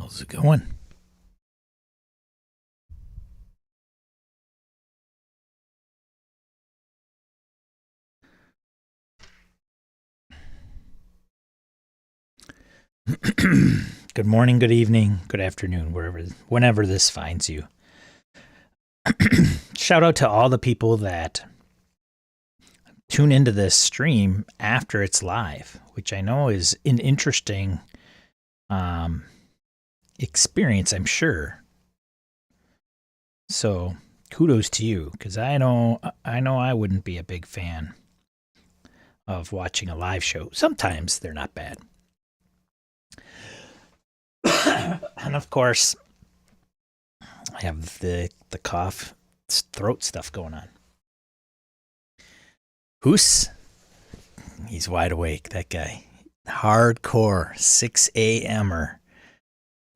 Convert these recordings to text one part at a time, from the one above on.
How's it going? Good morning, good evening, good afternoon, whenever this finds you. Shout out to all the people that tune into this stream after it's live, which I know is an interesting experience, I'm sure. So kudos to you, because I know I wouldn't be a big fan of watching a live show. Sometimes they're not bad. And of course, I have the cough, throat stuff going on. Hoos, he's wide awake, that guy. Hardcore 6 a.m.er.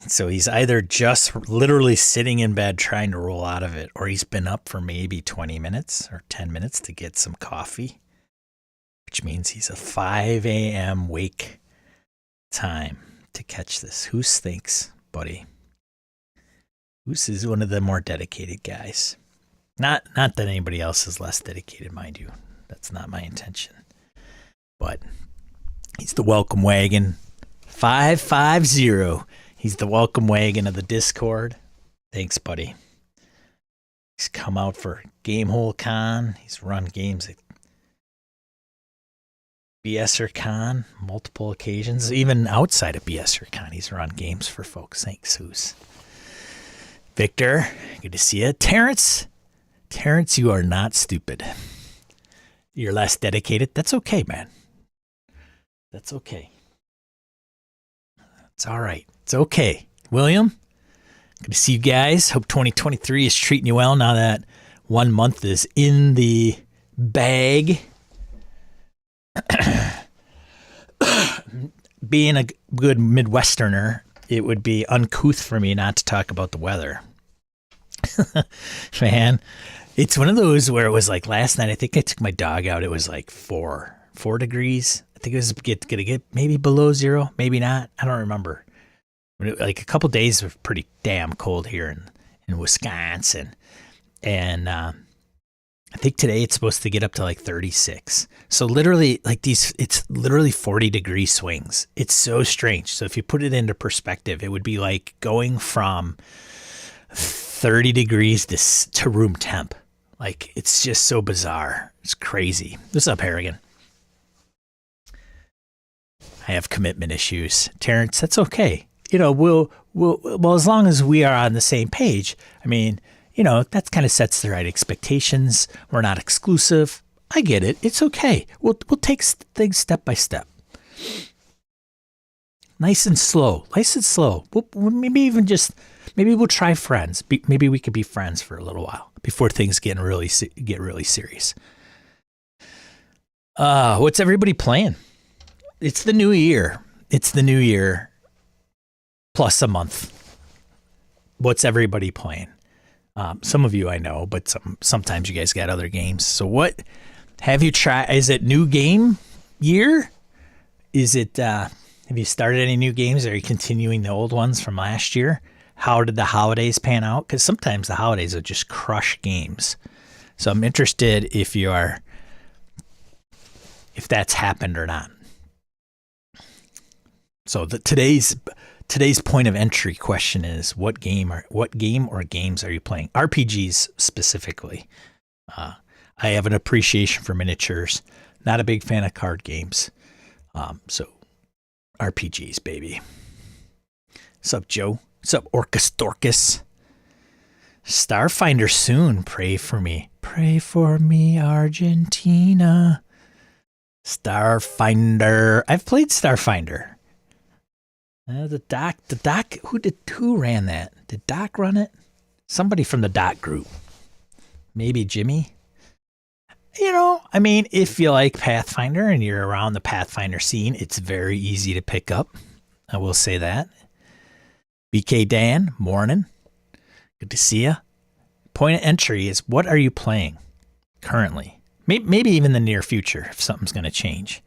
So he's either just literally sitting in bed trying to roll out of it, or he's been up for maybe 20 minutes or 10 minutes to get some coffee, which means he's a 5 a.m. wake time to catch this. Hoos thinks, buddy. Hoos is one of the more dedicated guys. Not that anybody else is less dedicated, mind you. That's not my intention. But he's the welcome wagon. 550. He's the welcome wagon of the Discord. Thanks, buddy. He's come out for Gamehole Con. He's run games at BSer Con multiple occasions. Even outside of BSer Con, he's run games for folks. Thanks, Hoos. Victor, good to see you. Terrence, you are not stupid. You're less dedicated. That's okay, man. That's okay. It's all right. It's okay. William, good to see you guys. Hope 2023 is treating you well now that 1 month is in the bag. Being a good Midwesterner, it would be uncouth for me not to talk about the weather. Man, it's one of those where it was like last night, I think I took my dog out. It was like 4 degrees. I think it was going to get maybe below zero, maybe not. I don't remember. Like a couple days were pretty damn cold here in Wisconsin. And I think today it's supposed to get up to like 36. So literally it's literally 40-degree swings. It's so strange. So if you put it into perspective, it would be like going from 30 degrees to room temp. Like, it's just so bizarre. It's crazy. What's up, Harrigan? I have commitment issues. Terrence, that's okay. You know, well, as long as we are on the same page, I mean, you know, that kind of sets the right expectations. We're not exclusive. I get it. It's okay. We'll take things step by step. Nice and slow. Maybe we'll try friends. Maybe we could be friends for a little while before things get really serious. What's everybody playing? It's the new year. Plus a month. What's everybody playing? Some of you I know, but sometimes you guys got other games. So what have you tried? Is it new game year? Is it, have you started any new games? Or are you continuing the old ones from last year? How did the holidays pan out? Because sometimes the holidays will just crush games. So I'm interested if that's happened or not. So today's point of entry question is what game or games are you playing? RPGs specifically. I have an appreciation for miniatures. Not a big fan of card games. So RPGs, baby. What's up, Joe? What's up, Orcus Dorcas? Starfinder soon. Pray for me. Pray for me, Argentina. Starfinder. I've played Starfinder. The doc, who ran that? Did Doc run it? Somebody from the Doc group. Maybe Jimmy? You know, I mean, if you like Pathfinder and you're around the Pathfinder scene, it's very easy to pick up. I will say that. BK Dan, morning. Good to see you. Point of entry is, what are you playing currently? Maybe even the near future if something's going to change.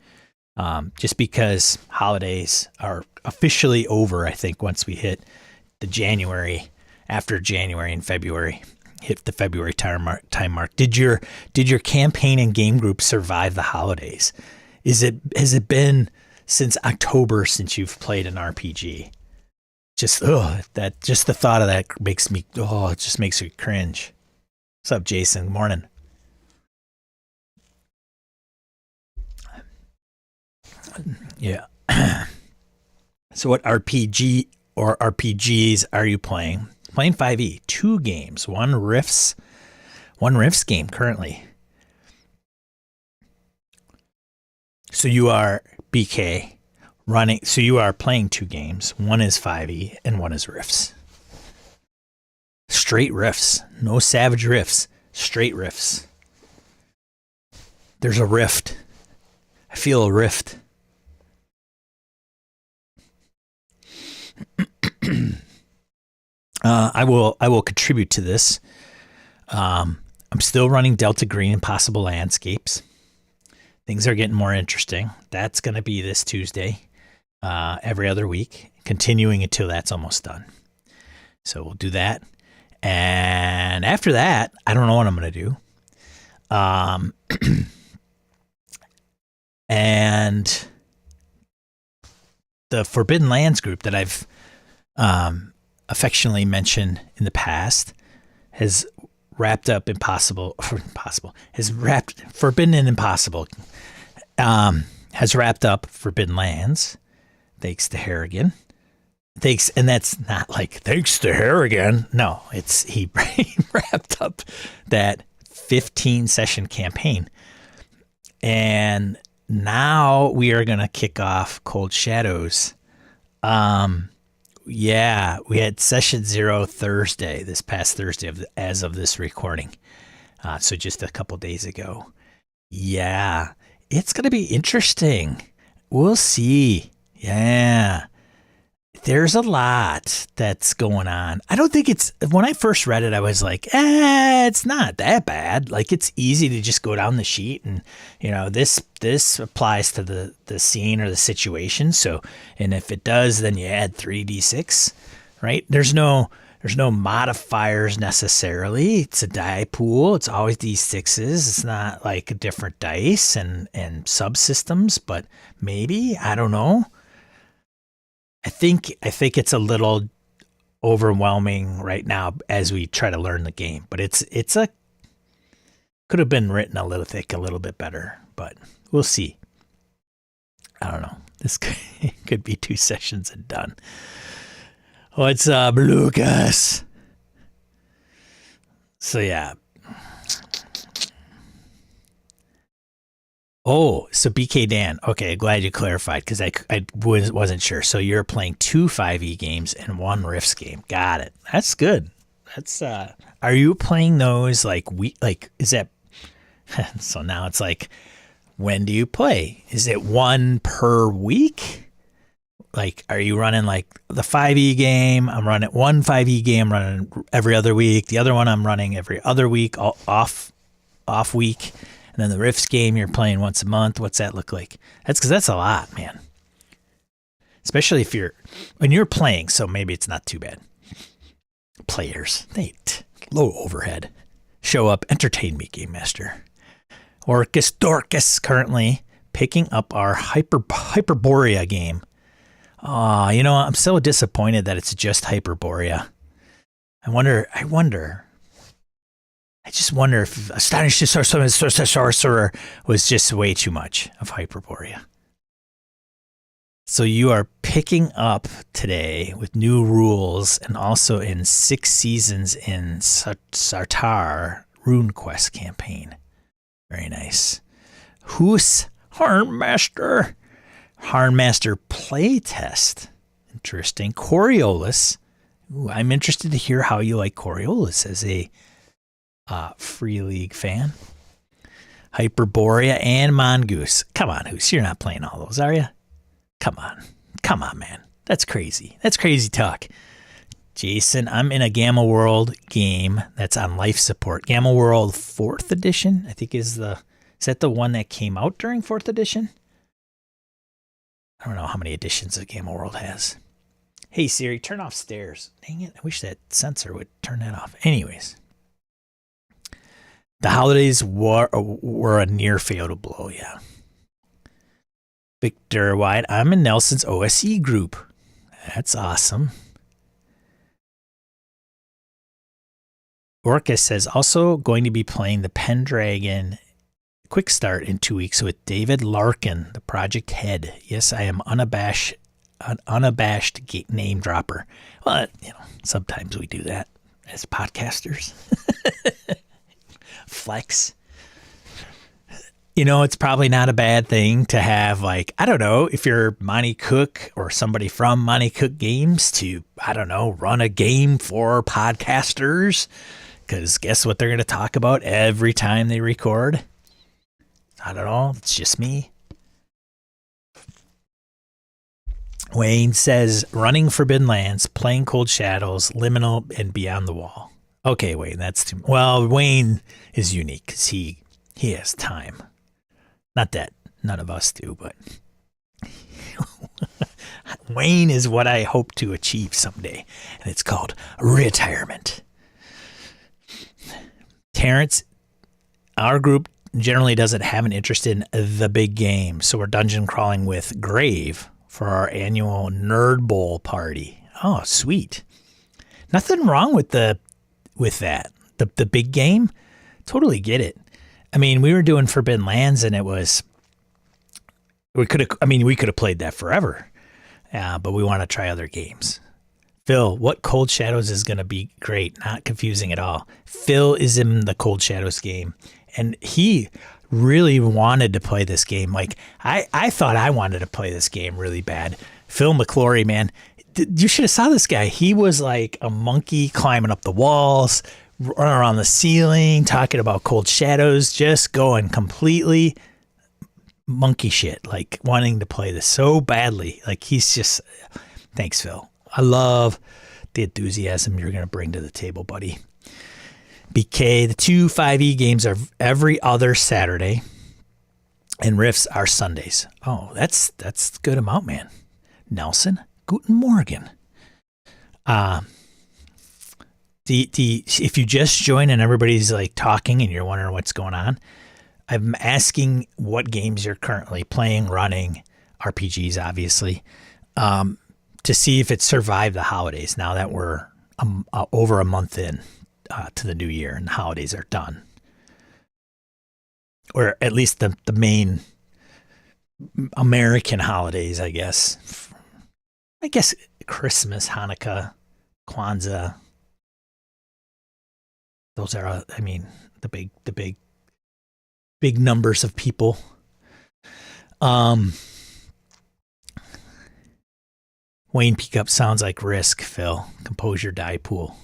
Just because holidays are officially over, I think, once we hit the January, after January and February, hit the February time mark. Did your campaign and game group survive the holidays? Has it been since October since you've played an RPG? Just the thought of that makes me it just makes me cringe. What's up, Jason? Morning. Yeah. So what RPG or RPGs are you playing? Playing 5e, 2 games, one Rifts game currently. So you are BK running. So you are playing 2 games. One is 5e and one is Rifts. Straight Rifts, no savage Rifts. Straight Rifts. There's a rift. I feel a rift. I will contribute to this. I'm still running Delta Green Impossible Landscapes. Things are getting more interesting. That's going to be this Tuesday, every other week, continuing until that's almost done. So we'll do that. And after that, I don't know what I'm going to do. And the Forbidden Lands group that I've affectionately mentioned in the past has wrapped up Forbidden and Impossible, has wrapped up Forbidden Lands, thanks to Harrigan. And that's not like thanks to Harrigan. No, he wrapped up that 15 session campaign. And now we are going to kick off Cold Shadows. Yeah, we had session 0 Thursday, this past Thursday as of this recording. So just a couple days ago. Yeah, it's going to be interesting. We'll see. Yeah. There's a lot that's going on. I don't think when I first read it, I was like, it's not that bad. Like, it's easy to just go down the sheet and, this applies to the scene or the situation. So, and if it does, then you add 3d6, right? There's no modifiers necessarily. It's a die pool. It's always d6s. It's not like different dice and subsystems, but maybe, I don't know. I think it's a little overwhelming right now as we try to learn the game, but could have been written a little bit better, but we'll see. I don't know. This could be 2 sessions and done. What's up, Lucas? So yeah. Oh, so BK Dan. Okay, glad you clarified because I wasn't sure. So you're playing 2 5e games and 1 Rifts game. Got it. That's good. That's are you playing those is that so now it's like, when do you play? Is it 1 per week? Like, are you running like the 5e game? I'm running 1 5e game, running every other week. The other one I'm running every other week, off week. And then the Rifts game, you're playing once a month. What's that look like? That's a lot, man. Especially when you're playing, so maybe it's not too bad. Players, low overhead. Show up, entertain me, Game Master. Orcus Dorcas currently picking up our Hyperborea game. I'm so disappointed that it's just Hyperborea. I just wonder if Astonished Sorcerer was just way too much of Hyperborea. So you are picking up today with new rules and also in 6 seasons in Sartar RuneQuest campaign. Very nice. Who's Harnmaster playtest. Interesting. Coriolis. Ooh, I'm interested to hear how you like Coriolis as a Free League fan. Hyperborea and Mongoose. Come on, Hoos. You're not playing all those, are you? Come on, man. That's crazy. That's crazy talk. Jason, I'm in a Gamma World game that's on life support. Gamma World 4th edition, I think is that the one that came out during 4th edition? I don't know how many editions the Gamma World has. Hey Siri, turn off stairs. Dang it, I wish that sensor would turn that off. Anyways, the holidays were a near fatal blow, yeah. Victor White, I'm in Nelson's OSE group. That's awesome. Orca says, also going to be playing the Pendragon Quick Start in 2 weeks with David Larkin, the project head. Yes, I am an unabashed name dropper. Well, sometimes we do that as podcasters. Flex. It's probably not a bad thing to have, like, I don't know, if you're Monty Cook or somebody from Monty Cook Games to, I don't know, run a game for podcasters. Because guess what they're going to talk about every time they record? I don't know. It's just me. Wayne says, running Forbidden Lands, playing Cold Shadows, Liminal, and Beyond the Wall. Okay, Wayne, that's too... Well, Wayne is unique because he has time. Not that none of us do, but Wayne is what I hope to achieve someday, and it's called retirement. Terrence, our group generally doesn't have an interest in the big game, so we're dungeon crawling with Grave for our annual Nerd Bowl party. Oh, sweet. Nothing wrong with that. The big game, totally get it. I mean, we were doing Forbidden Lands, and we could have played that forever, but we want to try other games. Phil, what Cold Shadows is going to be great, not confusing at all. Phil is in the Cold Shadows game, and he really wanted to play this game. Like, I thought I wanted to play this game really bad. Phil McClory, man, you should have saw this guy. He was like a monkey climbing up the walls, running around the ceiling, talking about Cold Shadows, just going completely monkey shit, like wanting to play this so badly. Like, he's just... Thanks, Phil. I love the enthusiasm you're going to bring to the table, buddy. BK, the 2 5e games are every other Saturday, and Rifts are Sundays. Oh, that's a good amount, man. Nelson, guten Morgen. If you just join and everybody's like talking and you're wondering what's going on, I'm asking what games you're currently playing, running, RPGs, obviously, to see if it survived the holidays now that we're over a month in to the new year and the holidays are done. Or at least the main American holidays, I guess. I guess Christmas, Hanukkah, Kwanzaa. Those are, the big numbers of people. Wayne Peakup sounds like Risk, Phil. Compose your die pool.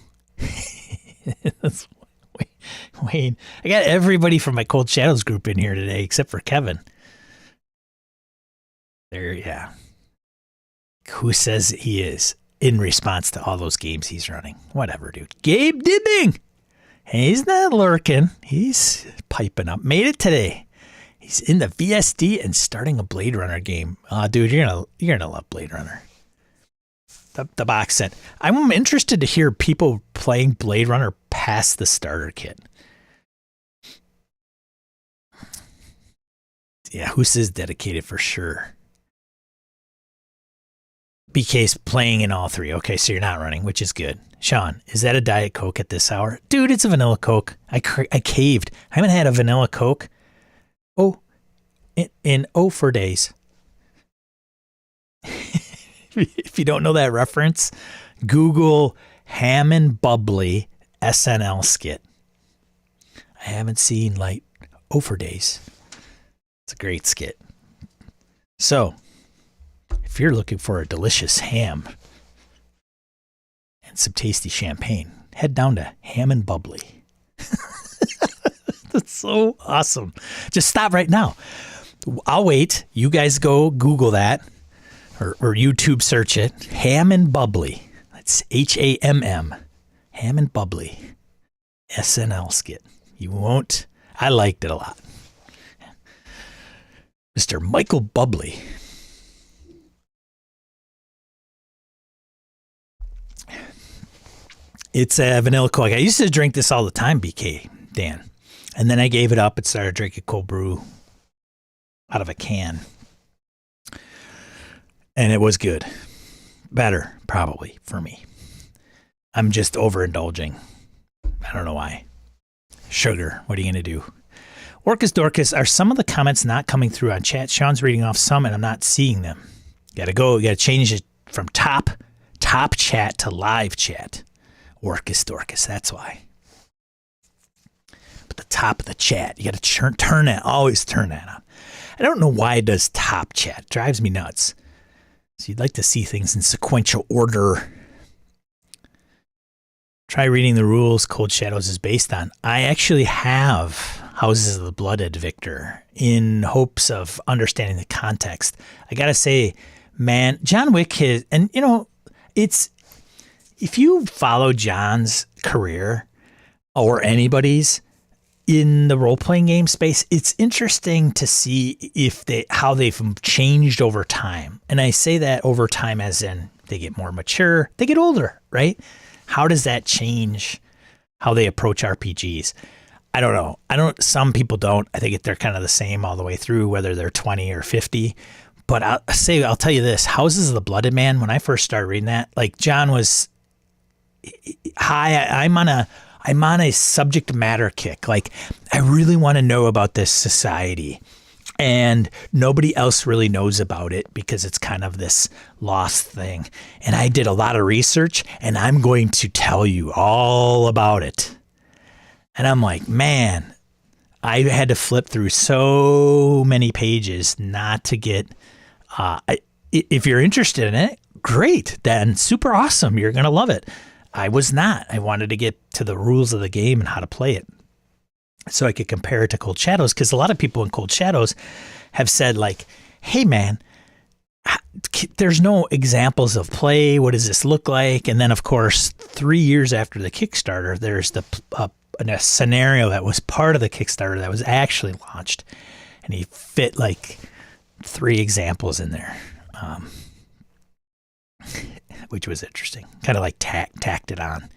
Wayne. I got everybody from my Cold Shadows group in here today except for Kevin. There, yeah. Who says he is in response to all those games he's running? Whatever, dude. Gabe Dibbing. He's not lurking. He's piping up. Made it today. He's in the VSD and starting a Blade Runner game. Dude, you're gonna love Blade Runner. The box set. I'm interested to hear people playing Blade Runner past the starter kit. Yeah, who says dedicated for sure? BK's playing in all three. Okay, so you're not running, which is good. Sean, is that a Diet Coke at this hour? Dude, it's a vanilla Coke. I caved. I haven't had a vanilla Coke. In 4 days. If you don't know that reference, Google Hammond Bubbly SNL skit. I haven't seen like 4 days. It's a great skit. So, if you're looking for a delicious ham and some tasty champagne, head down to Hammond Bubbly. That's so awesome. Just stop right now. I'll wait. You guys go Google that. Or YouTube search it. Hammond Bubbly. That's HAMM. Hammond Bubbly. SNL skit. You won't. I liked it a lot. Mr. Michael Bubbly. It's a vanilla Coke. I used to drink this all the time, BK, Dan. And then I gave it up and started drinking cold brew out of a can. And it was good. Better, probably, for me. I'm just overindulging. I don't know why. Sugar, what are you going to do? Orcus Dorcas, are some of the comments not coming through on chat? Sean's reading off some and I'm not seeing them. Got to change it from top chat to live chat. Orcus Dorcas, that's why. But the top of the chat, you got to turn that, always turn that on. I don't know why it does top chat. It drives me nuts. So you'd like to see things in sequential order. Try reading the rules Cold Shadows is based on. I actually have Houses of the Blooded, Victor, in hopes of understanding the context. I got to say, man, John Wick has, and you know, it's, if you follow John's career or anybody's in the role-playing game space, it's interesting to see how they've changed over time. And I say that over time as in they get more mature, they get older, right? How does that change how they approach RPGs? I don't know. Some people don't. I think they're kind of the same all the way through, whether they're 20 or 50. But I'll tell you this, Houses of the Blooded, man, when I first started reading that, like John was high. I'm on a subject matter kick. Like, I really want to know about this society. And nobody else really knows about it because it's kind of this lost thing. And I did a lot of research, and I'm going to tell you all about it. And I'm like, man, I had to flip through so many pages not to get, if you're interested in it, great, then super awesome. You're going to love it. I was not. I wanted to get to the rules of the game and how to play it so I could compare it to Cold Shadows, because a lot of people in Cold Shadows have said, like, hey, man, there's no examples of play. What does this look like? And then, of course, 3 years after the Kickstarter, there's a scenario that was part of the Kickstarter that was actually launched, and he fit like 3 examples in there, which was interesting. Kind of like tacked it on.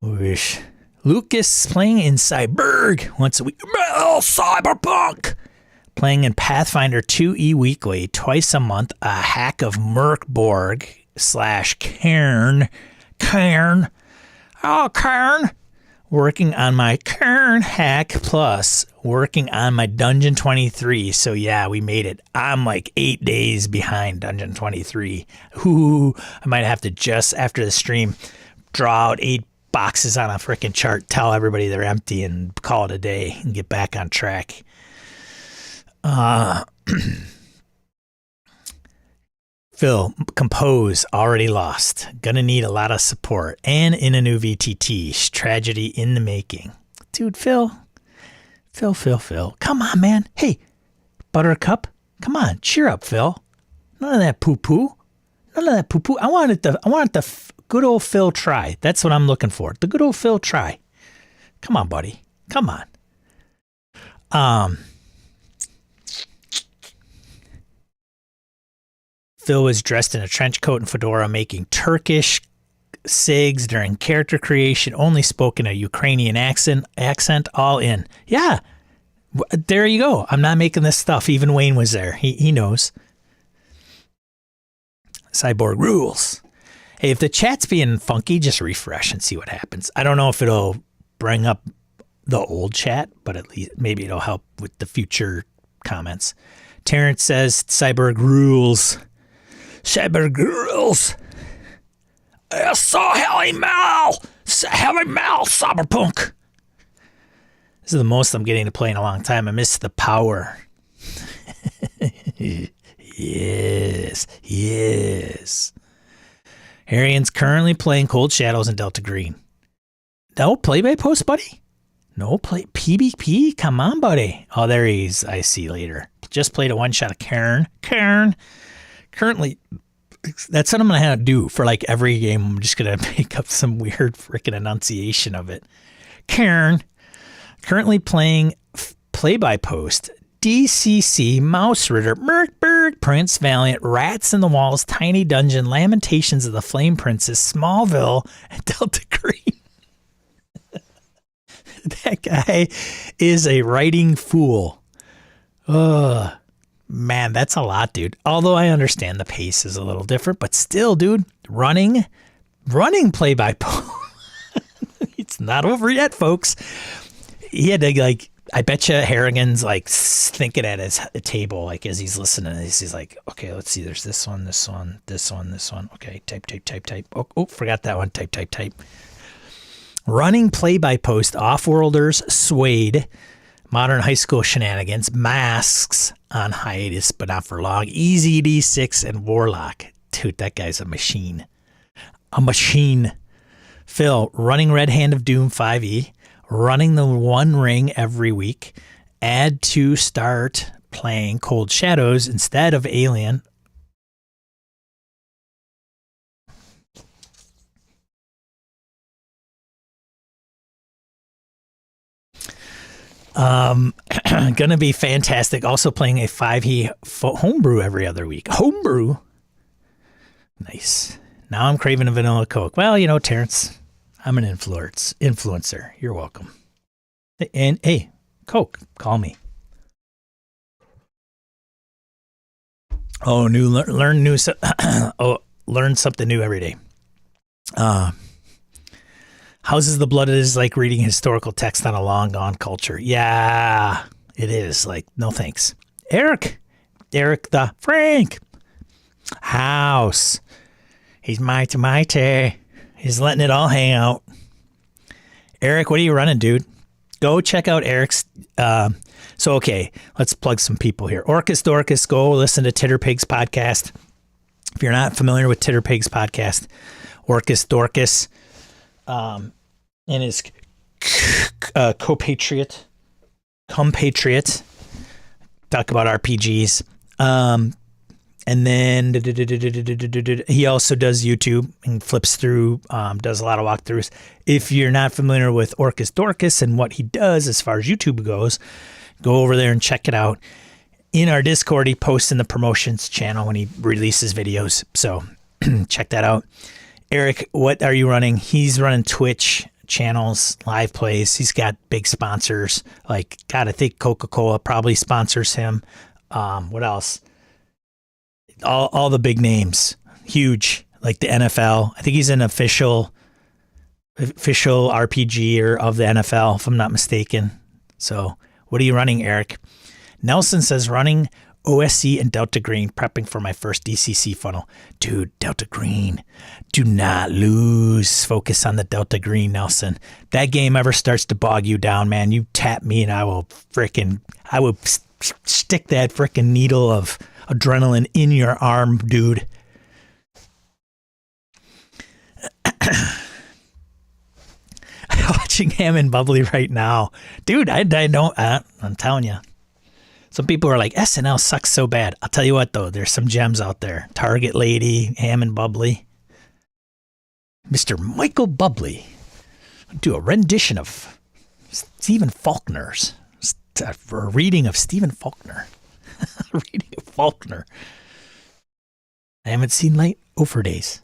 Wish. Lucas playing in Cyberg once a week. Cyberpunk. Playing in Pathfinder 2E weekly, twice a month. A hack of Merkborg / Cairn. Cairn. Oh, Cairn. Working on my Cairn hack plus working on my Dungeon 23. So yeah, we made it. I'm like 8 days behind Dungeon 23. Ooh, I might have to just after the stream draw out 8 boxes on a freaking chart, tell everybody they're empty, and call it a day and get back on track. Phil, compose, already lost. Gonna need a lot of support. And in a new VTT. Tragedy in the making. Dude, Phil. Come on, man. Hey, Buttercup. Come on, cheer up, Phil. None of that poo-poo. I wanted the good old Phil try. That's what I'm looking for. The good old Phil try. Come on, buddy. Come on. Phil was dressed in a trench coat and fedora, making Turkish sigs during character creation, only spoke in a Ukrainian accent, all in. Yeah, there you go. I'm not making this stuff. Even Wayne was there. He knows. Cyborg rules. Hey, if the chat's being funky, just refresh and see what happens. I don't know if it'll bring up the old chat, but at least maybe it'll help with the future comments. Terrence says, Cyborg rules. Cyborg rules. I saw Heavy Mal, Cyberpunk. This is the most I'm getting to play in a long time. I miss the power. Yes. Arian's currently playing Cold Shadows and Delta Green. No play by post, buddy? No play. PvP? Come on, buddy. Oh, there he is. I see later. Just played a one-shot of Cairn. Currently, that's what I'm going to have to do for like every game. I'm just going to make up some weird freaking enunciation of it. Cairn. Currently playing play by post. DCC Mouse Ritter Merkberg Prince Valiant, Rats in the Walls, Tiny Dungeon, Lamentations of the Flame Princess, Smallville, and Delta Green. That guy is a writing fool. Ugh. Man, that's a lot, dude. Although I understand the pace is a little different, but still, dude, running play-by-play. It's not over yet, folks. He had to, like, I bet you Harrigan's, like, thinking at his table, like, as he's listening to this. He's like, okay, let's see. There's this one, this one, this one, this one. Okay, type. Oh, forgot that one. Type. Running play-by-post, Off-Worlders, Suede, Modern High School Shenanigans, Masks on hiatus, but not for long, Easy D6, and Warlock. Dude, that guy's a machine. A machine. Phil, running Red Hand of Doom 5e, running the One Ring every week, add to start playing Cold Shadows instead of Alien. Gonna be fantastic. Also playing a 5e homebrew every other week. Homebrew? Nice. Now I'm craving a vanilla Coke. Well, you know, Terrence, I'm an influencer. You're welcome. And hey, Coke, call me. Oh, learn something new every day. Houses of the Blood is like reading historical text on a long gone culture. Yeah, it is. Like, no thanks. Eric the Frank House. He's mighty. He's letting it all hang out. Eric, what are you running, dude? Go check out Eric's. Okay, let's plug some people here. Orcus Dorcas, go listen to Titter Pigs podcast. If you're not familiar with Titter Pigs podcast, Orcus Dorcas and his compatriot, talk about RPGs. And then he also does YouTube and flips through, does a lot of walkthroughs. If you're not familiar with Orcus Dorcas and what he does as far as YouTube goes, go over there and check it out. In our Discord, he posts in the promotions channel when he releases videos. So check that out. Eric, what are you running? He's running Twitch channels, live plays. He's got big sponsors. Like, God, I think Coca-Cola probably sponsors him. What else? All the big names, huge, like the NFL. I think he's an official RPGer of the NFL, if I'm not mistaken. So what are you running, Eric? Nelson says running OSC and Delta Green, prepping for my first DCC funnel. Dude, Delta Green, do not lose focus on the Delta Green, Nelson. That game ever starts to bog you down, man, you tap me and I will stick that frickin' needle of adrenaline in your arm, dude. Watching Hammond Bubbly right now. Dude, I'm telling you. Some people are like, SNL sucks so bad. I'll tell you what, though. There's some gems out there. Target Lady, Hammond Bubbly. Mr. Michael Bubbly. Do a rendition of Stephen Faulkner's. A reading of Stephen Faulkner. Reading of Faulkner. I haven't seen Light Ofer Days.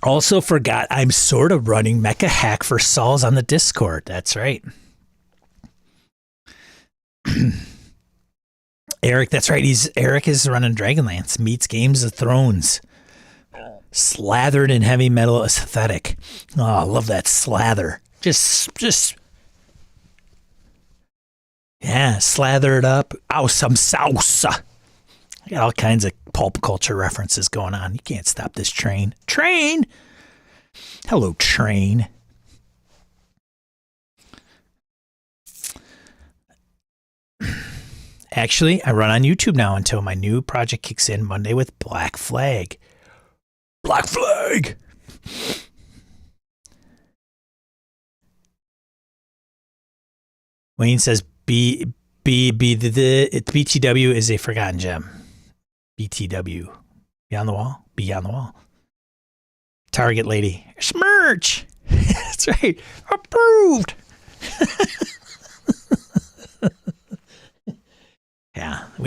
Also forgot I'm sort of running Mecha Hack for Saul's on the Discord. That's right. Eric, that's right. Eric is running Dragonlance meets Games of Thrones. Slathered in heavy metal aesthetic. Oh, I love that slather. Just yeah, slather it up. Oh, some salsa. I got all kinds of pulp culture references going on. You can't stop this train. Train! Hello, train. Actually, I run on YouTube now until my new project kicks in Monday with Black Flag. Black Flag! Wayne says BTW is a forgotten gem. BTW. Beyond the Wall? Beyond the Wall. Target Lady. Smirch! That's right. Approved!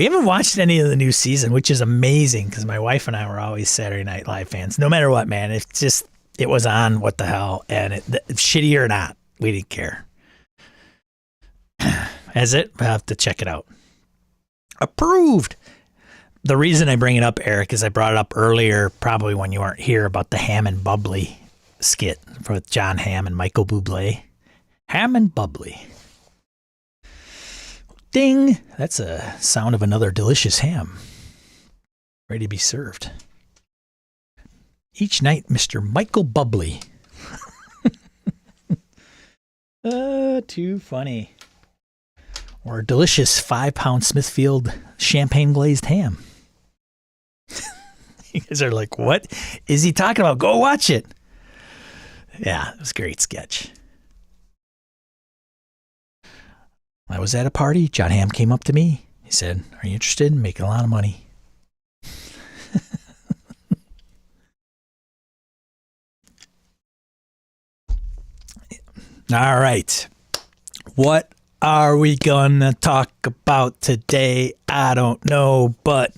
We haven't watched any of the new season, which is amazing because my wife and I were always Saturday Night Live fans. No matter what, man, it was on. What the hell? And shitty or not, we didn't care. Has it? We'll have to check it out. Approved. The reason I bring it up, Eric, is I brought it up earlier, probably when you weren't here, about the Ham and Bubbly skit with John Hamm and Michael Bublé. Ham and Bubbly. Ding! That's a sound of another delicious ham. Ready to be served. Each night, Mr. Michael Bubbly. Too funny. Or a delicious 5-pound Smithfield champagne glazed ham. You guys are like, what is he talking about? Go watch it. Yeah, it was a great sketch. I was at a party. John Hamm came up to me. He said, "Are you interested in making a lot of money?" All right. What are we going to talk about today? I don't know, but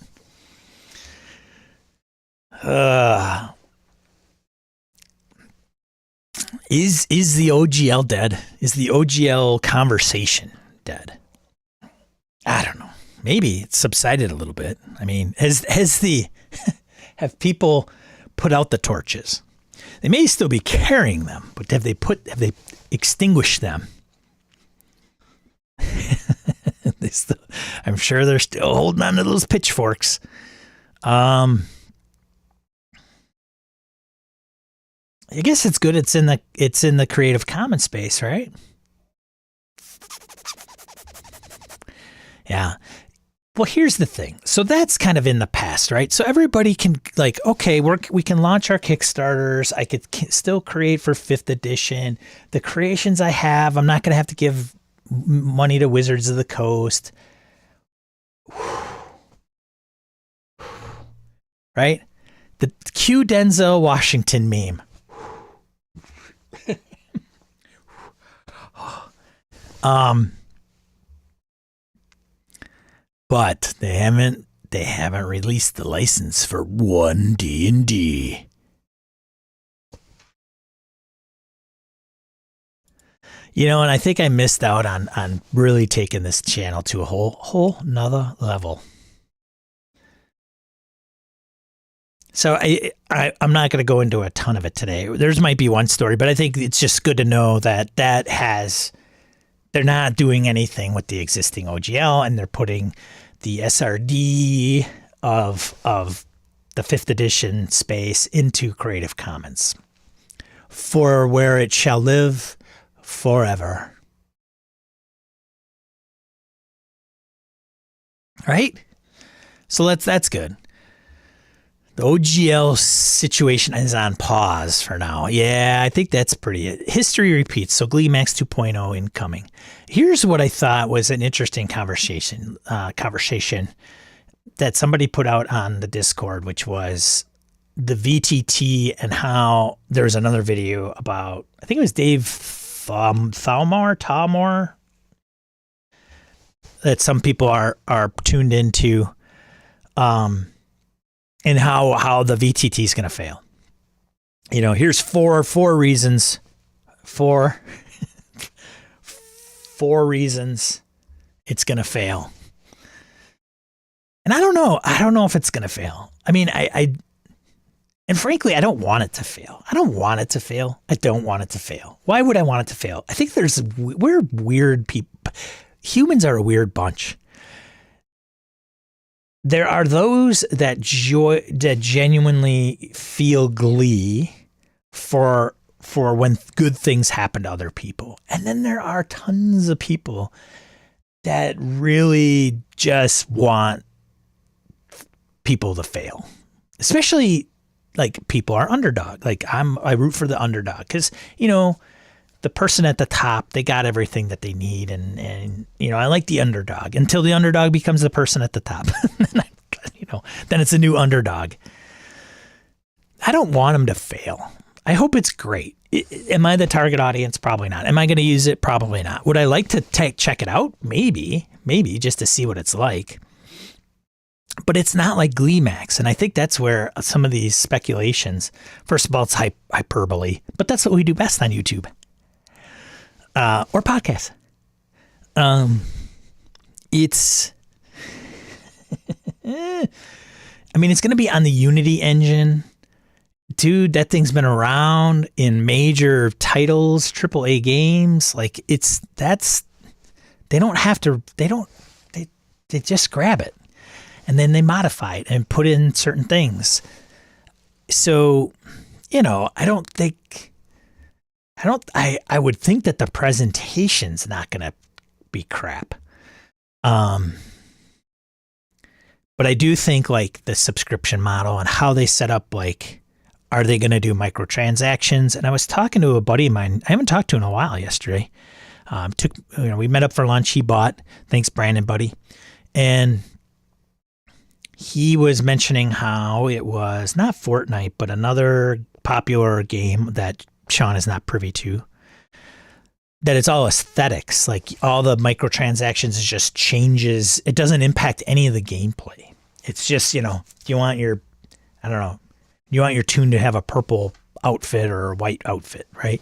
is the OGL dead? Is the OGL conversation dead? I don't know. Maybe it's subsided a little bit. I mean, have people put out the torches? They may still be carrying them, but have they extinguished them? I'm sure they're still holding on to those pitchforks. I guess it's good. It's in the Creative Commons space, right? Yeah. Well, here's the thing. So that's kind of in the past, right? So everybody can okay, we can launch our Kickstarters. I could still create for 5th edition. The creations I have, I'm not going to have to give money to Wizards of the Coast. Right? The Q Denzel Washington meme. But they haven't released the license for 1D&D. You know, and I think I missed out on really taking this channel to a whole nother level. So I'm not going to go into a ton of it today. There's might be one story, but I think it's just good to know that they're not doing anything with the existing OGL, and they're putting the SRD of the 5th edition space into Creative Commons for where it shall live forever. Right? So that's good. The OGL situation is on pause for now. Yeah, I think that's pretty. History repeats. So Glee Max 2.0 incoming. Here's what I thought was an interesting conversation that somebody put out on the Discord, which was the VTT and how there's another video about, I think it was Dave Thalmor, that some people are tuned into. And how the VTT is going to fail. You know, here's four reasons. Four reasons it's going to fail. And I don't know if it's going to fail. I mean, and frankly, I don't want it to fail. I don't want it to fail. Why would I want it to fail? I think we're weird people. Humans are a weird bunch. There are those that genuinely feel glee for when good things happen to other people. And then there are tons of people that really just want people to fail. Especially like people are underdog. Like I root for the underdog because, you know, the person at the top, they got everything that they need. And you know, I like the underdog until the underdog becomes the person at the top. Then it's a new underdog. I don't want them to fail. I hope it's great. Am I the target audience? Probably not. Am I going to use it? Probably not. Would I like to check it out? Maybe just to see what it's like. but it's not like GleeMax. And I think that's where some of these speculations, first of all, it's hyperbole, but that's what we do best on YouTube or podcasts. It's, I mean, it's going to be on the Unity engine. Dude, that thing's been around in major titles, AAA games. Like they don't have to, they just grab it and then they modify it and put in certain things. So, I would think that the presentation's not going to be crap. But I do think like the subscription model and how they set up, like, are they going to do microtransactions? And I was talking to a buddy of mine. I haven't talked to in a while yesterday. We met up for lunch. He bought, thanks Brandon, buddy. And he was mentioning how it was not Fortnite, but another popular game that Sean is not privy to, that it's all aesthetics. Like all the microtransactions just changes. It doesn't impact any of the gameplay. It's just, you want your tune to have a purple outfit or a white outfit, right?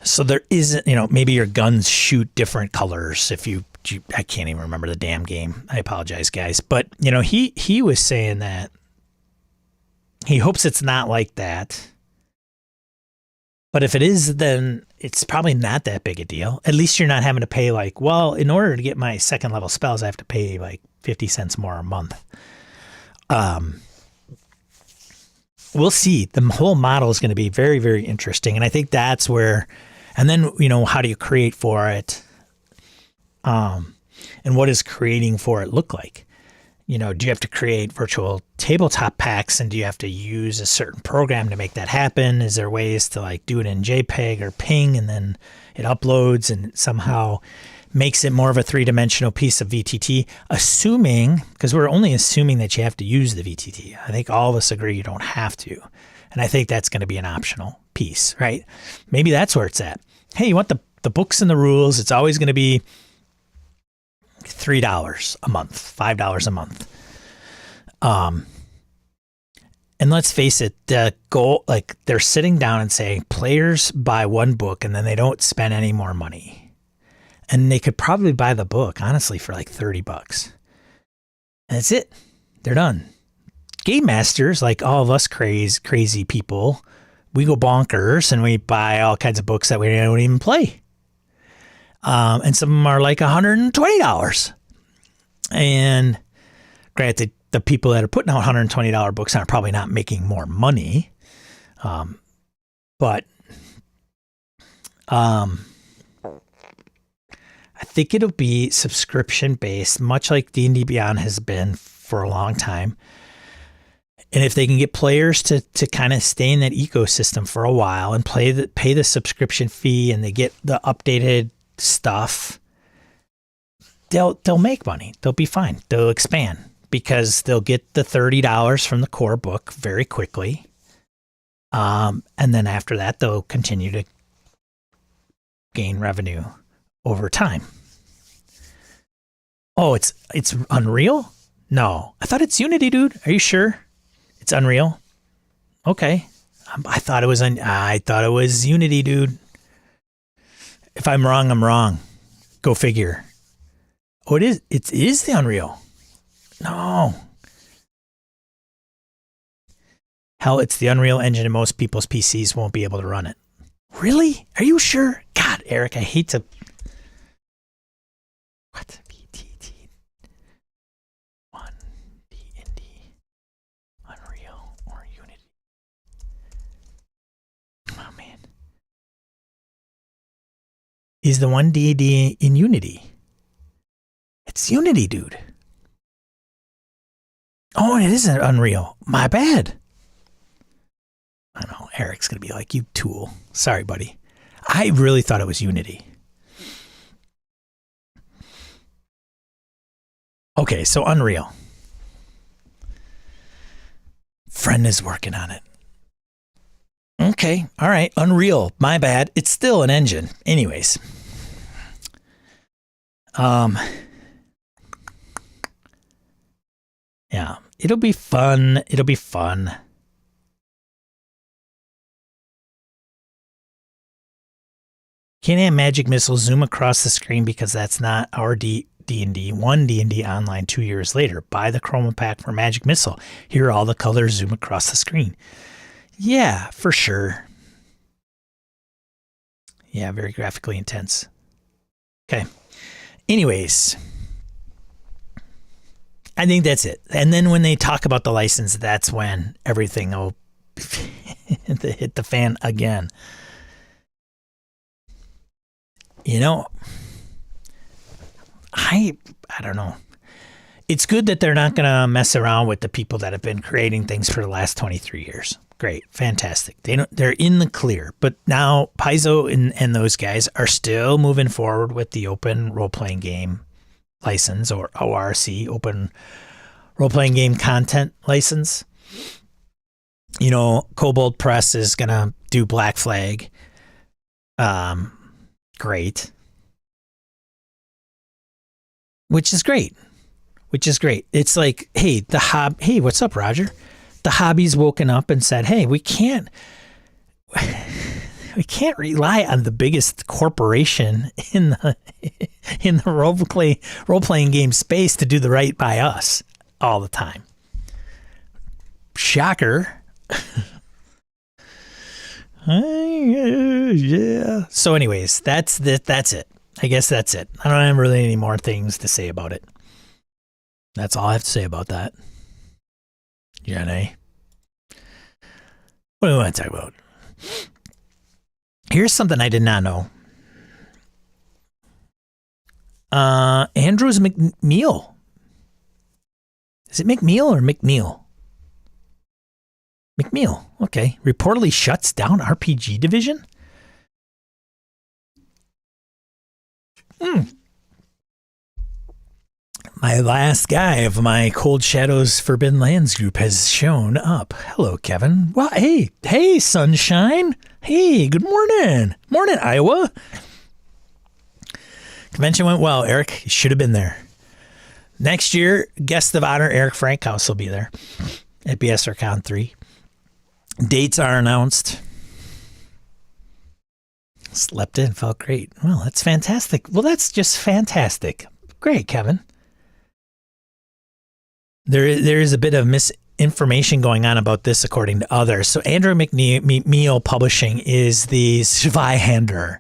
So there isn't, maybe your guns shoot different colors if I can't even remember the damn game. I apologize, guys. But, he was saying that he hopes it's not like that. But if it is, then it's probably not that big a deal. At least you're not having to pay like, well, in order to get my second level spells, I have to pay like 50 cents more a month. We'll see. The whole model is going to be very, very interesting. And I think that's where, and then, how do you create for it? And what does creating for it look like? Do you have to create virtual tabletop packs, and do you have to use a certain program to make that happen? Is there ways to like do it in JPEG or PNG and then it uploads and somehow makes it more of a three-dimensional piece of VTT? Assuming, because we're only assuming that you have to use the VTT. I think all of us agree you don't have to. And I think that's going to be an optional piece, right? Maybe that's where it's at. Hey, you want the books and the rules? It's always going to be $3 a month, $5 a month. And let's face it, the goal, like they're sitting down and saying players buy one book and then they don't spend any more money. And they could probably buy the book, honestly, for like $30. And that's it. They're done. Game masters, like all of us crazy people, we go bonkers and we buy all kinds of books that we don't even play. And some of them are like $120. And granted, the people that are putting out $120 books are probably not making more money. But I think it'll be subscription based, much like D&D Beyond has been for a long time. And if they can get players to kind of stay in that ecosystem for a while and pay the subscription fee, and they get the updated stuff, they'll make money. They'll be fine. They'll expand because they'll get the $30 from the core book very quickly. And then after that, they'll continue to gain revenue over time. Oh, it's Unreal? No, I thought it's Unity, dude. Are you sure it's Unreal? Okay, I thought it was Unity, dude. If I'm wrong, I'm wrong. Go figure. Oh, it is. It is the Unreal. No. Hell, it's the Unreal Engine and most people's PCs won't be able to run it. Really? Are you sure? God, Eric, I hate to... What? VTT. 1D&D. Unreal or Unity. Oh, man. Is the 1D&D in Unity? It's Unity, dude. Oh, it isn't Unreal. My bad. I know, Eric's going to be like, you tool. Sorry, buddy. I really thought it was Unity. Okay, so Unreal. Friend is working on it. Okay, all right, Unreal. My bad. It's still an engine. Anyways. Yeah, it'll be fun. It'll be fun. Can't have magic missiles zoom across the screen because that's not our D&D. One D&D online 2 years later. Buy the chroma pack for magic missile. Here all the colors zoom across the screen. Yeah, for sure. Yeah, very graphically intense. Okay. Anyways, I think that's it. And then when they talk about the license, that's when everything will hit the fan again. You know, I don't know. It's good that they're not going to mess around with the people that have been creating things for the last 23 years. Great, fantastic. They're in the clear. But now Paizo and those guys are still moving forward with the open role-playing game license, or ORC, open role-playing game content license. You know, Kobold Press is going to do Black Flag. Great. Which is great. It's like, hey, what's up, Roger? The hobby's woken up and said, hey, we can't rely on the biggest corporation in the role playing game space to do the right by us all the time. Shocker. Yeah. So anyways, that's it. I guess that's it. I don't have really any more things to say about it. That's all I have to say about that. Jenny. What do we want to talk about? Here's something I did not know. Andrews McNeil. Is it McNeil or McNeil? McNeil. Okay. Reportedly shuts down RPG division? My last guy of my Cold Shadows Forbidden Lands group has shown up. Hello, Kevin. Well, hey, sunshine. Hey, good morning. Morning, Iowa. Convention went well, Eric. You should have been there. Next year, guest of honor Eric Frankhouse will be there at BSRCon 3. Dates are announced. Slept in, felt great. Well, that's fantastic. Well, that's just fantastic. Great, Kevin. There is a bit of misinformation going on about this, according to others. So Andrew McNeil Publishing is the Zweihander.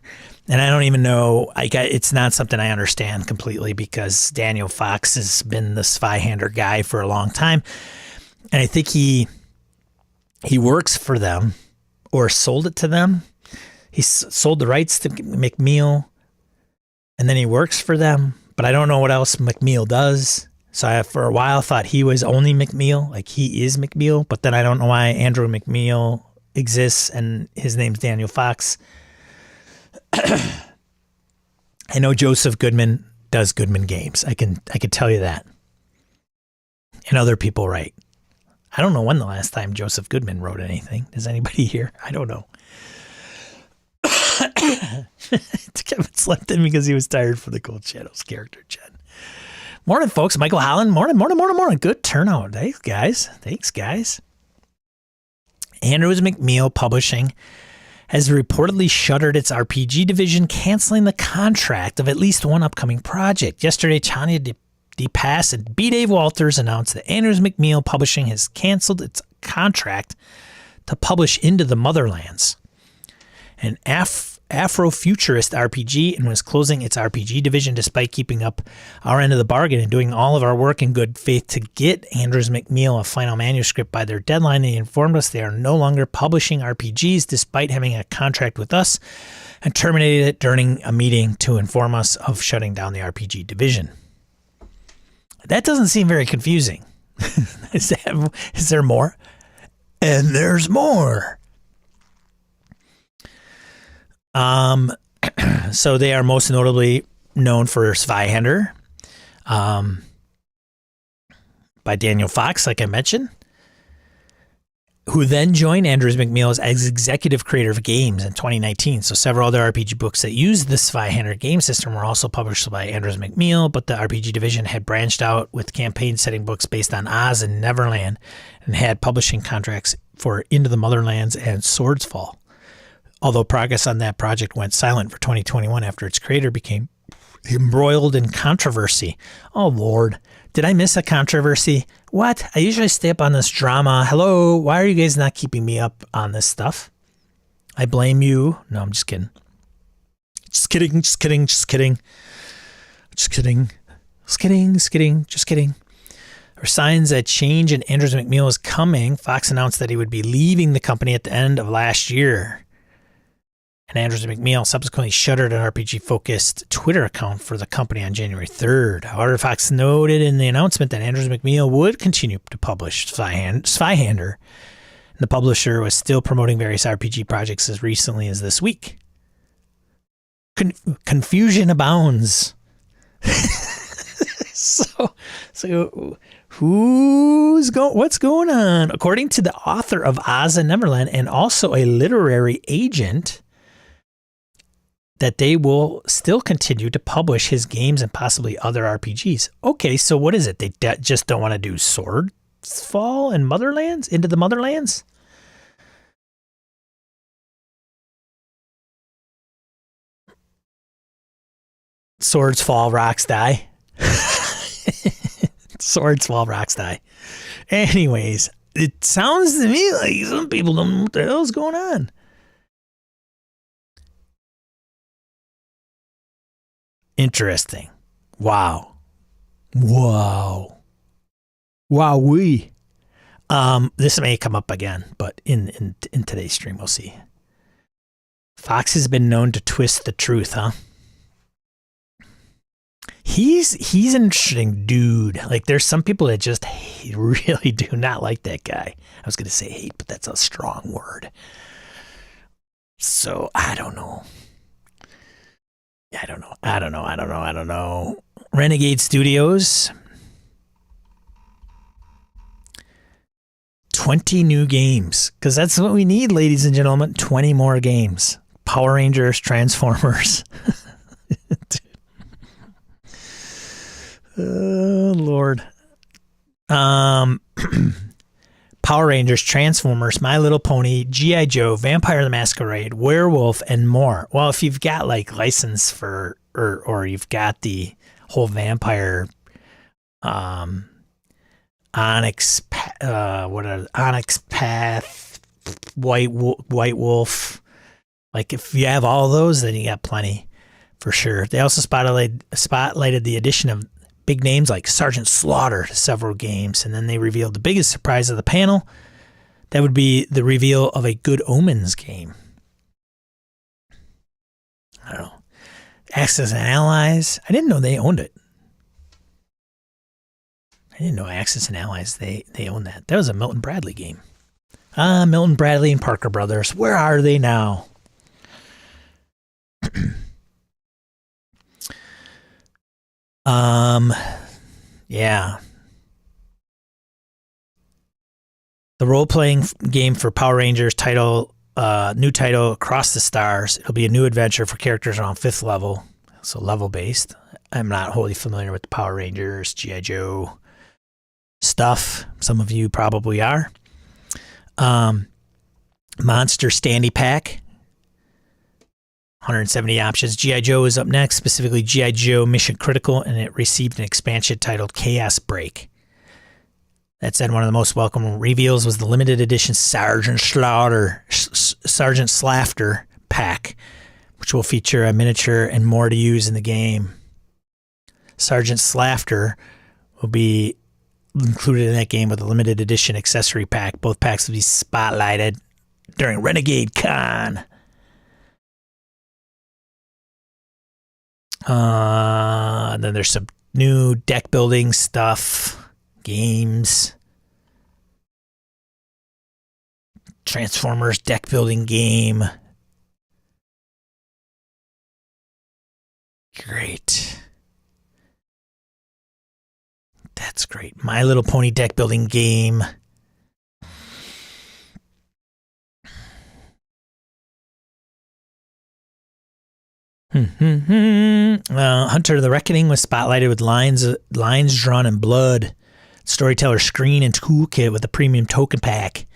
And I don't even know, it's not something I understand completely, because Daniel Fox has been the Zweihander guy for a long time. And I think he works for them, or sold it to them. He sold the rights to McNeil, and then he works for them. But I don't know what else McNeil does. So I, for a while, thought he was only McNeil, like he is McNeil. But then I don't know why Andrew McNeil exists and his name's Daniel Fox. I know Joseph Goodman does Goodman Games. I can tell you that. And other people write. I don't know when the last time Joseph Goodman wrote anything. Does anybody here? I don't know. Kevin slept in because he was tired for the Cold Shadows character, Jen. Morning, folks. Michael Holland. Morning. Good turnout. Thanks, guys. Andrews McNeil Publishing has reportedly shuttered its RPG division, canceling the contract of at least one upcoming project. Yesterday, Tanya DePass and B. Dave Walters announced that Andrews McNeil Publishing has canceled its contract to publish Into the Motherlands, an Afrofuturist RPG, and was closing its RPG division despite keeping up our end of the bargain and doing all of our work in good faith to get Andrews McNeil a final manuscript by their deadline. They informed us they are no longer publishing RPGs despite having a contract with us, and terminated it during a meeting to inform us of shutting down the RPG division. That doesn't seem very confusing. Is there more? And there's more. So they are most notably known for Zweihander, by Daniel Fox, like I mentioned. who then joined Andrews McMeel as executive creator of games in 2019. So several other RPG books that used the Zweihander game system were also published by Andrews McMeel, but the RPG division had branched out with campaign-setting books based on Oz and Neverland and had publishing contracts for Into the Motherlands and Swordsfall. Although progress on that project went silent for 2021 after its creator became embroiled in controversy. Oh, Lord. Did I miss a controversy? What? I usually stay up on this drama. Hello? Why are you guys not keeping me up on this stuff? I blame you. No, I'm just kidding. Just kidding. Just kidding. Just kidding. Just kidding. Just kidding. Just kidding. Just kidding. There were signs that change in Andrews McMeel was coming. Fox announced that he would be leaving the company at the end of last year. And Andrews McMeel subsequently shuttered an RPG-focused Twitter account for the company on January 3rd. However, Fox noted in the announcement that Andrews McMeel would continue to publish Zweihander. And the publisher was still promoting various RPG projects as recently as this week. Confusion abounds. So what's going on? According to the author of Oz and Neverland and also a literary agent, that they will still continue to publish his games and possibly other RPGs. Okay, so what is it? They just don't want to do Swordsfall and Motherlands? Into the Motherlands? Swordsfall, rocks die. Swordsfall, rocks die. Anyways, it sounds to me like some people don't know what the hell's going on. Interesting. Wow. Wowee. This may come up again, but in today's stream we'll see. Fox has been known to twist the truth, huh? He's an interesting dude. Like, there's some people that just really do not like that guy. I was gonna say hate, but that's a strong word. So I don't know. I don't know. Renegade Studios. 20 new games. Because that's what we need, ladies and gentlemen. 20 more games. Power Rangers, Transformers. Oh, Lord. Power Rangers, Transformers, My Little Pony, G.I. Joe, Vampire the Masquerade, Werewolf, and more. Well, if you've got like license for, or you've got the whole vampire, Onyx Path, White Wolf. Like if you have all those, then you got plenty for sure. They also spotlighted the addition of big names like Sergeant Slaughter to several games, and then they revealed the biggest surprise of the panel. That would be the reveal of a Good Omens game. I don't know. Axis and Allies. I didn't know they owned it. I didn't know Axis and Allies, they owned that. That was a Milton Bradley game. Milton Bradley and Parker Brothers. Where are they now? Yeah. The role-playing game for Power Rangers new title, Across the Stars. It'll be a new adventure for characters around 5th level, so level-based. I'm not wholly familiar with the Power Rangers, G.I. Joe stuff. Some of you probably are. Monster Standy Pack. 170 options. G.I. Joe is up next, specifically G.I. Joe Mission Critical, and it received an expansion titled Chaos Break. That said, one of the most welcome reveals was the limited edition Sergeant Slaughter pack, which will feature a miniature and more to use in the game. Sergeant Slaughter will be included in that game with a limited edition accessory pack. Both packs will be spotlighted during Renegade Con. Then there's some new deck building stuff, games, Transformers deck building game. Great. That's great. My Little Pony deck building game. Hunter of the Reckoning was spotlighted with lines drawn in blood. Storyteller screen and toolkit with a premium token pack.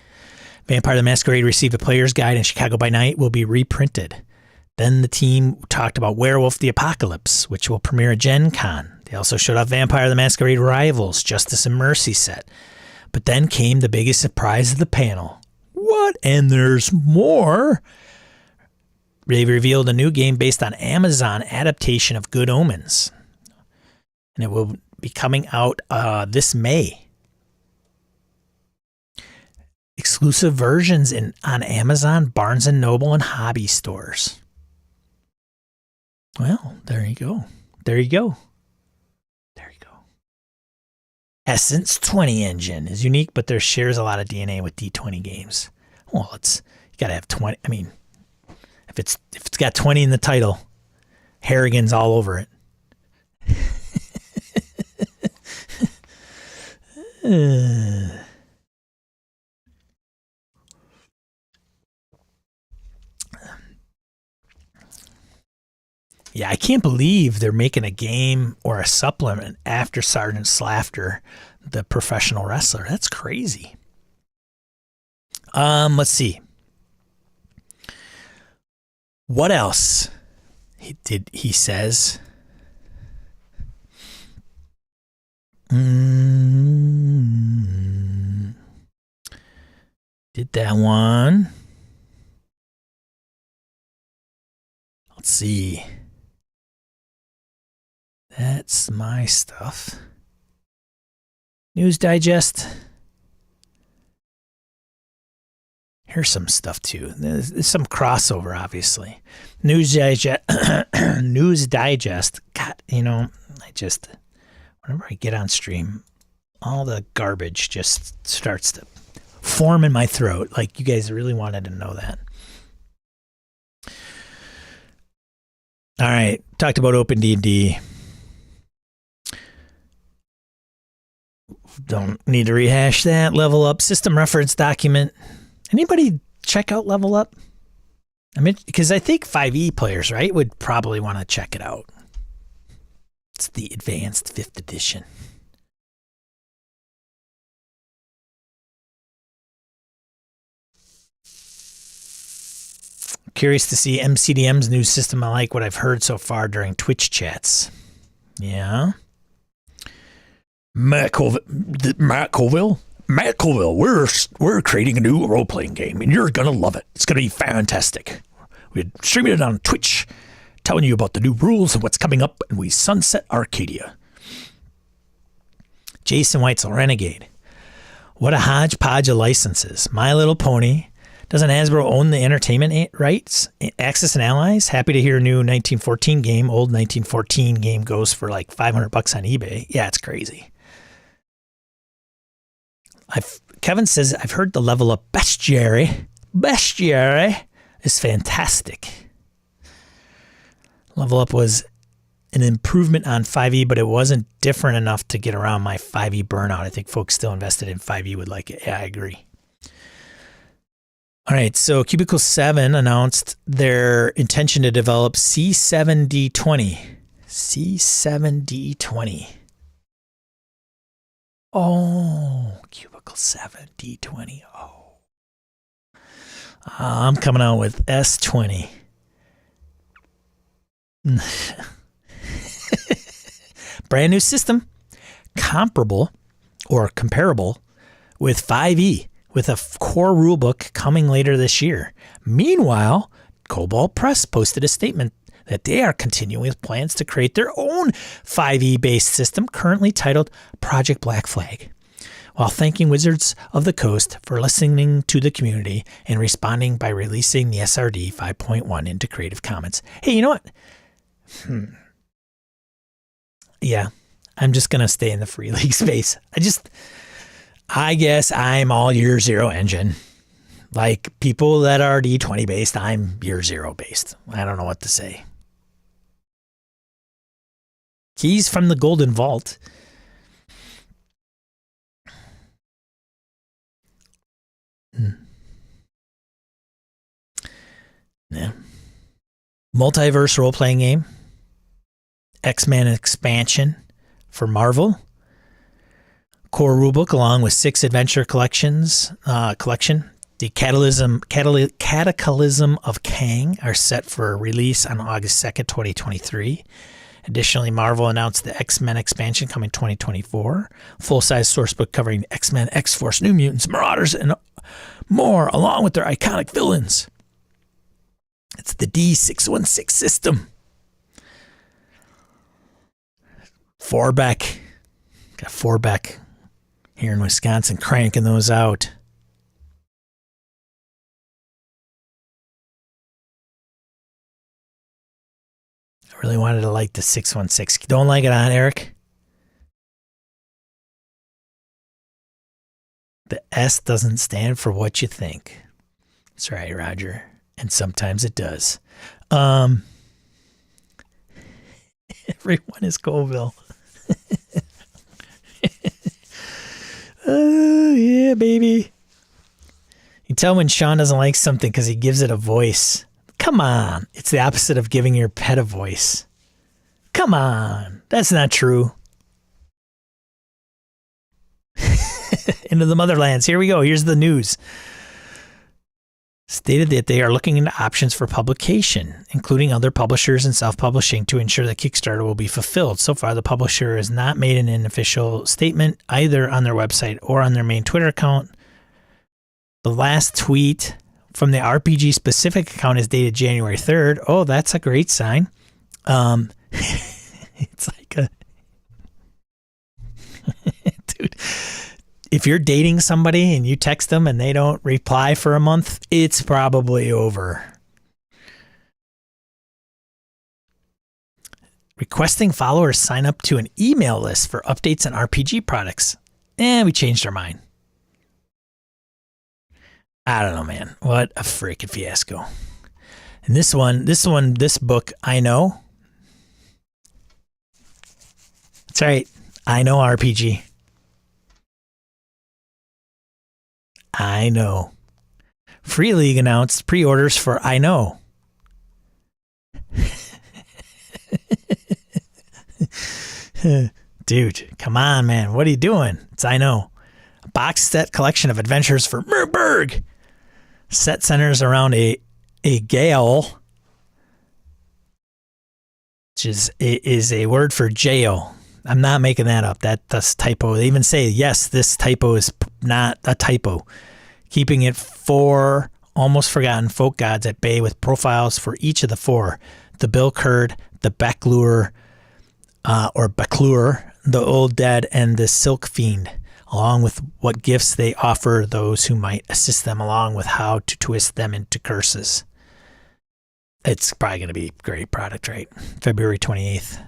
Vampire the Masquerade received a player's guide, and Chicago by Night will be reprinted. Then the team talked about Werewolf the Apocalypse, which will premiere at Gen Con. They also showed off Vampire the Masquerade Rivals, Justice and Mercy set. But then came the biggest surprise of the panel. What? And there's more. They revealed a new game based on Amazon adaptation of Good Omens. And it will be coming out this May. Exclusive versions on Amazon, Barnes & Noble, and hobby stores. Well, there you go. There you go. There you go. Essence 20 engine is unique, but there shares a lot of DNA with D20 games. Well, you got to have 20. I mean, if it's got 20 in the title, Harrigan's all over it. Yeah, I can't believe they're making a game or a supplement after Sergeant Slaughter, the professional wrestler. That's crazy. Let's see. What else he says? Did that one. Let's see. That's my stuff. News Digest. Here's some stuff too. There's some crossover, obviously. News Digest. News Digest. God, whenever I get on stream, all the garbage just starts to form in my throat. Like, you guys really wanted to know that. All right, talked about OpenDD. Don't need to rehash that. Level Up system reference document. Anybody check out Level Up? I mean, because I think 5e players, right, would probably want to check it out. It's the advanced 5th edition. Curious to see MCDM's new system. I like what I've heard so far during Twitch chats. Yeah. Matt Colville, we're creating a new role-playing game, and you're gonna love it. It's gonna be fantastic. We're streaming it on Twitch, telling you about the new rules and what's coming up, and we sunset Arcadia. Jason Weitzel, Renegade. What a hodgepodge of licenses. My Little Pony. Doesn't Hasbro own the entertainment rights? Axis and Allies? Happy to hear a new 1914 game. Old 1914 game goes for like $500 on eBay. Yeah, it's crazy. Kevin says, I've heard the Level Up bestiary is fantastic. Level Up was an improvement on 5e, but it wasn't different enough to get around my 5e burnout. I think folks still invested in 5e would like it. Yeah, I agree. All right, so Cubicle 7 announced their intention to develop C7D20. C7D20. Oh, Cubicle 7, D20. Oh. I'm coming out with S20. Brand new system. Comparable with 5e, with a core rulebook coming later this year. Meanwhile, Cobalt Press posted a statement that they are continuing with plans to create their own 5e-based system currently titled Project Black Flag, while thanking Wizards of the Coast for listening to the community and responding by releasing the SRD 5.1 into Creative Commons. Hey, you know what? Yeah, I'm just going to stay in the Free League space. I guess I'm all year zero engine. Like people that are D20 based, I'm year zero based. I don't know what to say. Keys from the Golden Vault. Yeah. multiverse role-playing game, X-Men expansion for Marvel, core rulebook along with 6 adventure collection, the Cataclysm of Kang are set for release on August 2nd, 2023. Additionally, Marvel announced the X-Men expansion coming 2024. Full-size sourcebook covering X-Men, X-Force, New Mutants, Marauders, and more, along with their iconic villains. It's the D616 system. Forbeck. Got Forbeck here in Wisconsin cranking those out. I really wanted to like the 616. Don't like it on, Eric? The S doesn't stand for what you think. That's right, Roger. And sometimes it does. Everyone is Colville. Oh, yeah, baby. You tell when Sean doesn't like something because he gives it a voice. Come on. It's the opposite of giving your pet a voice. Come on. That's not true. Into the motherlands. Here we go. Here's the news. Stated that they are looking into options for publication, including other publishers and self-publishing, to ensure that Kickstarter will be fulfilled. So far, the publisher has not made an official statement either on their website or on their main Twitter account. The last tweet from the RPG specific account is dated January 3rd. Oh, that's a great sign. It's like a dude. If you're dating somebody and you text them and they don't reply for a month, it's probably over. Requesting followers sign up to an email list for updates on RPG products. We changed our mind. I don't know, man. What a freaking fiasco. And this book, I know. That's right. I know RPG. I know. Free League announced pre-orders for I Know. Dude, come on, man. What are you doing? It's I Know. A box set collection of adventures for Merberg. Set centers around a gale, which is a word for jail. I'm not making that up. That's typo. They even say, yes, this typo is not a typo. Keeping it 4 almost forgotten folk gods at bay with profiles for each of the 4. The Bilkurd, the Beclure, or Beclure, the Old Dead, and the Silk Fiend, along with what gifts they offer those who might assist them, along with how to twist them into curses. It's probably going to be a great product, right? February 28th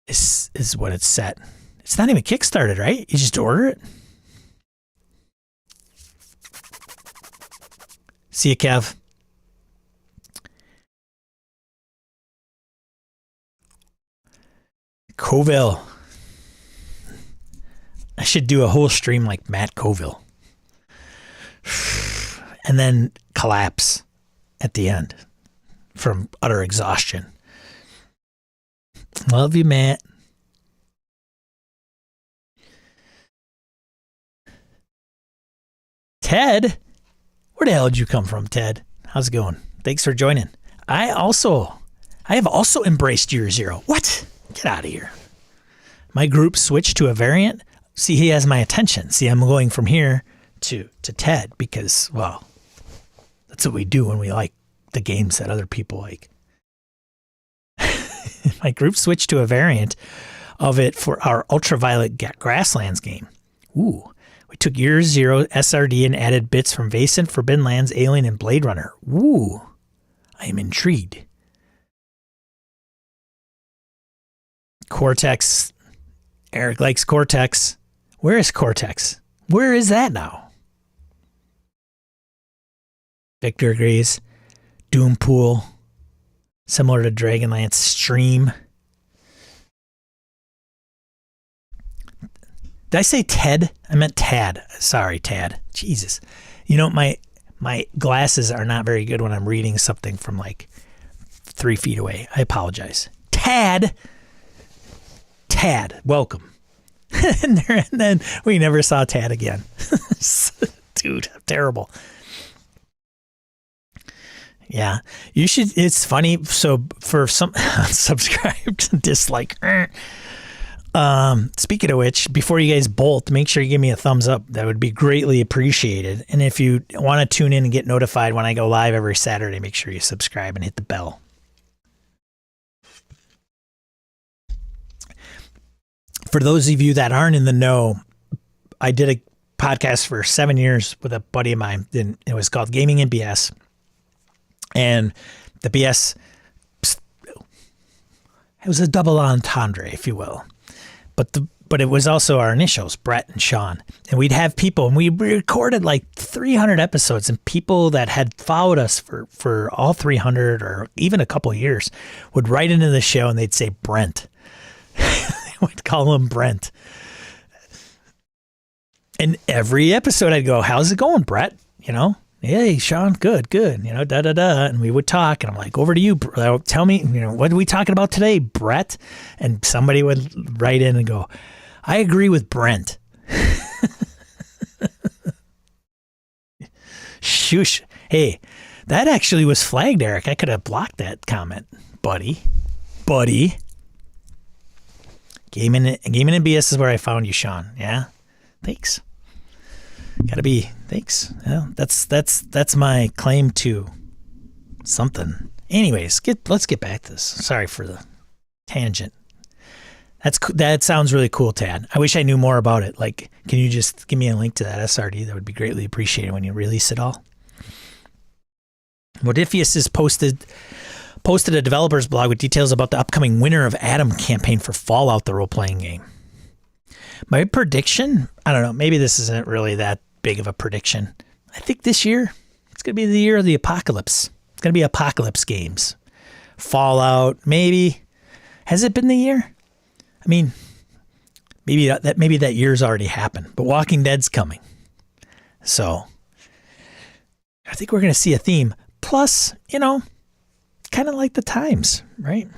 is what it's set. It's not even Kickstarted, right? You just order it. See you, Kev. Coville. I should do a whole stream like Matt Coville. And then collapse at the end from utter exhaustion. Love you, Matt. Ted? Where the hell did you come from, Ted? How's it going? Thanks for joining. I have also embraced Year Zero. What? Get out of here. My group switched to a variant. See, he has my attention. See, I'm going from here to Ted because, well, that's what we do when we like the games that other people like. My group switched to a variant of it for our Ultraviolet Grasslands game. Ooh. We took Year Zero SRD and added bits from Vaesen, Forbidden Lands, Alien, and Blade Runner. Ooh. I am intrigued. Cortex. Eric likes Cortex. Where is Cortex? Where is that now? Victor agrees. Doompool. Similar to Dragonlance Stream. Did I say Ted? I meant Tad. Sorry, Tad. Jesus. You know, my glasses are not very good when I'm reading something from like 3 feet away. I apologize. Tad, welcome. And then we never saw Tad again. Dude, terrible. Yeah, you should. It's funny. So for some subscribed, dislike. Speaking of which, before you guys bolt, make sure you give me a thumbs up. That would be greatly appreciated. And if you want to tune in and get notified when I go live every Saturday, make sure you subscribe and hit the bell. For those of you that aren't in the know, I did a podcast for 7 years with a buddy of mine. And it was called Gaming and BS. And the BS, it was a double entendre, if you will. But it was also our initials, Brett and Sean. And we'd have people, and we recorded like 300 episodes, and people that had followed us for all 300 or even a couple of years would write into the show and they'd say Brent. They would call him Brent. And every episode I'd go, how's it going, Brett? You know? Hey, Sean, good, you know, da-da-da. And we would talk, and I'm like, over to you. Tell me, you know, what are we talking about today, Brett? And somebody would write in and go, I agree with Brent. Shush. Hey, that actually was flagged, Eric. I could have blocked that comment, buddy. Gaming and BS is where I found you, Sean. Yeah? Thanks. Gotta be. Thanks. Yeah, that's my claim to something. Anyways, let's get back to this. Sorry for the tangent. That sounds really cool, Tad. I wish I knew more about it. Like, can you just give me a link to that SRD? That would be greatly appreciated when you release it all. Modifius has posted a developer's blog with details about the upcoming Winter of Adam campaign for Fallout, the role-playing game. My prediction, I don't know, maybe this isn't really that big of a prediction. I think this year, it's going to be the year of the apocalypse. It's going to be apocalypse games. Fallout, maybe. Has it been the year? I mean, maybe that year's already happened, but Walking Dead's coming. So, I think we're going to see a theme. Plus, you know, kind of like the times, right?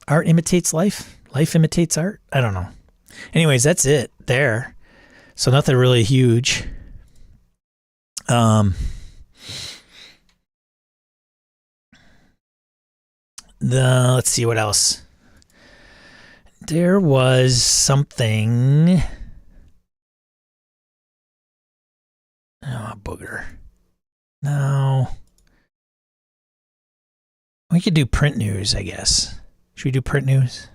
Art imitates life. Life imitates art. I don't know. Anyways, that's it there. So nothing really huge. Let's see what else. There was something. Oh, booger. No. We could do print news, I guess. Should we do print news?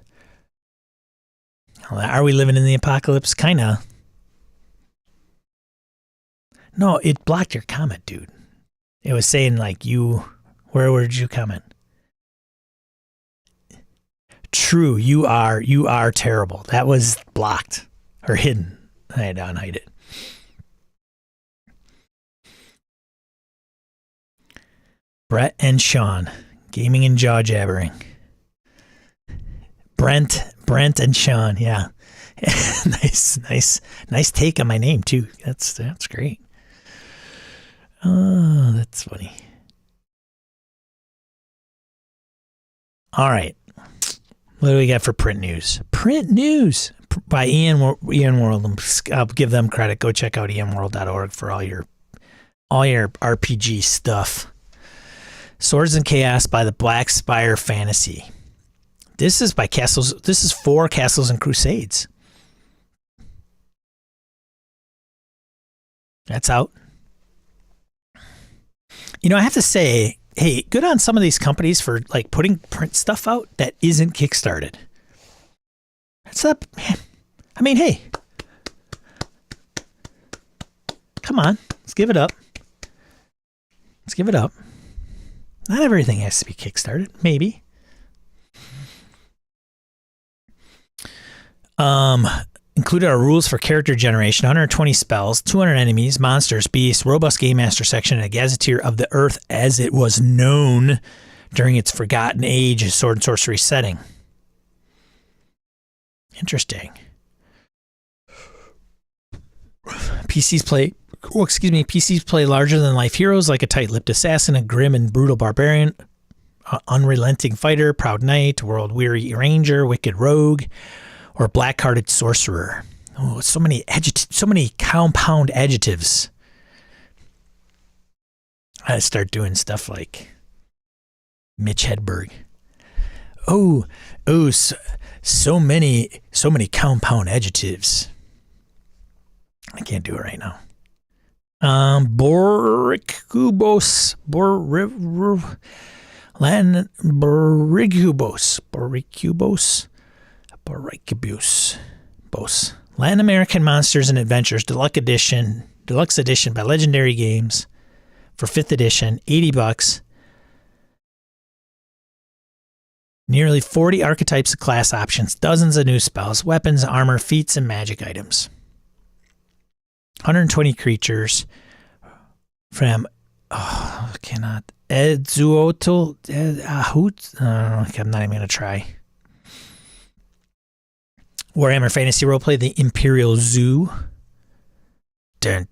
Are we living in the apocalypse? Kinda. No, it blocked your comment, dude. It was saying like where did you comment? True, you are terrible. That was blocked or hidden. I had to unhide it. Brett and Sean, gaming and jaw jabbering. Brent and Sean, yeah. nice take on my name too. That's great. Oh, that's funny. All right. What do we got for print news? Print news by Ian World. I'll give them credit. Go check out ianworld.org for all your RPG stuff. Swords and Chaos by the Black Spire Fantasy. This is by Castles. This is for Castles and Crusades. That's out. You know, I have to say, hey, good on some of these companies for like putting print stuff out that isn't Kickstarted. That's up, man. I mean, hey, come on, let's give it up. Let's give it up. Not everything has to be Kickstarted. Maybe. Included are rules for character generation, 120 spells, 200 enemies, monsters, beasts, robust game master section, and a gazetteer of the earth as it was known during its Forgotten Age sword and sorcery setting. Interesting. PCs play PCs play larger-than-life heroes like a tight-lipped assassin, a grim and brutal barbarian, unrelenting fighter, proud knight, world-weary ranger, wicked rogue, or black-hearted sorcerer. Oh, so many compound adjectives. I start doing stuff like Mitch Hedberg. So many compound adjectives. I can't do it right now. Boricubos, Latin Boricubos. Latin American Monsters and Adventures Deluxe Edition by Legendary Games for 5th edition, $80. Nearly 40 archetypes of class options, dozens of new spells, weapons, armor, feats, and magic items. 120 creatures from Edzuotl. I'm not even going to try. Warhammer Fantasy Roleplay, the Imperial Zoo. The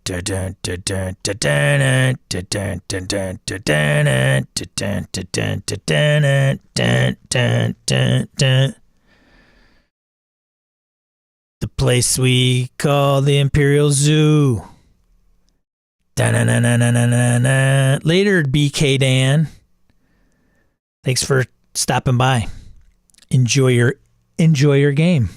place we call the Imperial Zoo. Later, BK Dan. Thanks for stopping by. Enjoy your game.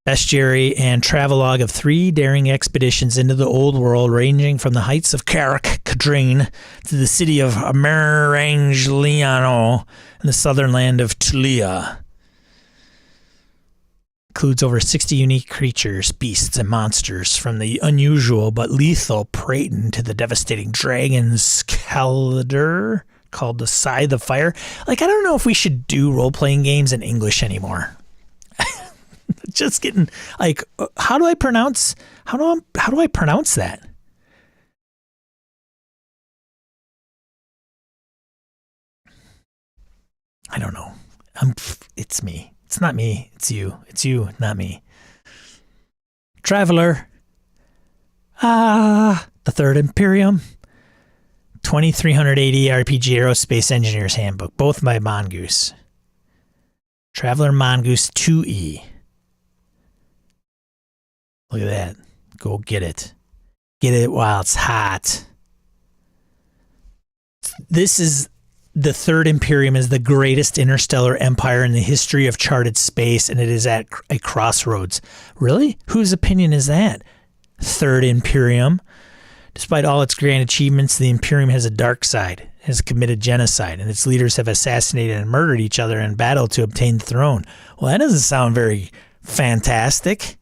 Bestiary and travelogue of 3 daring expeditions into the old world, ranging from the heights of Carrick Cadrine to the city of Marangliano in the southern land of Tulia. Includes over 60 unique creatures, beasts, and monsters, from the unusual but lethal Praeton to the devastating dragon's Calidar, called the Scythe of Fire. Like, I don't know if we should do role-playing games in English anymore. Just getting, like, how do I pronounce that? I don't know. It's me. It's not me. It's you. It's you, not me. Traveler. The Third Imperium. 2380 RPG Aerospace Engineer's Handbook. Both by Mongoose. Traveler Mongoose 2E. Look at that. Go get it. Get it while it's hot. This is... The Third Imperium is the greatest interstellar empire in the history of charted space, and it is at a crossroads. Really? Whose opinion is that? Third Imperium. Despite all its grand achievements, the Imperium has a dark side, has committed genocide, and its leaders have assassinated and murdered each other in battle to obtain the throne. Well, that doesn't sound very fantastic.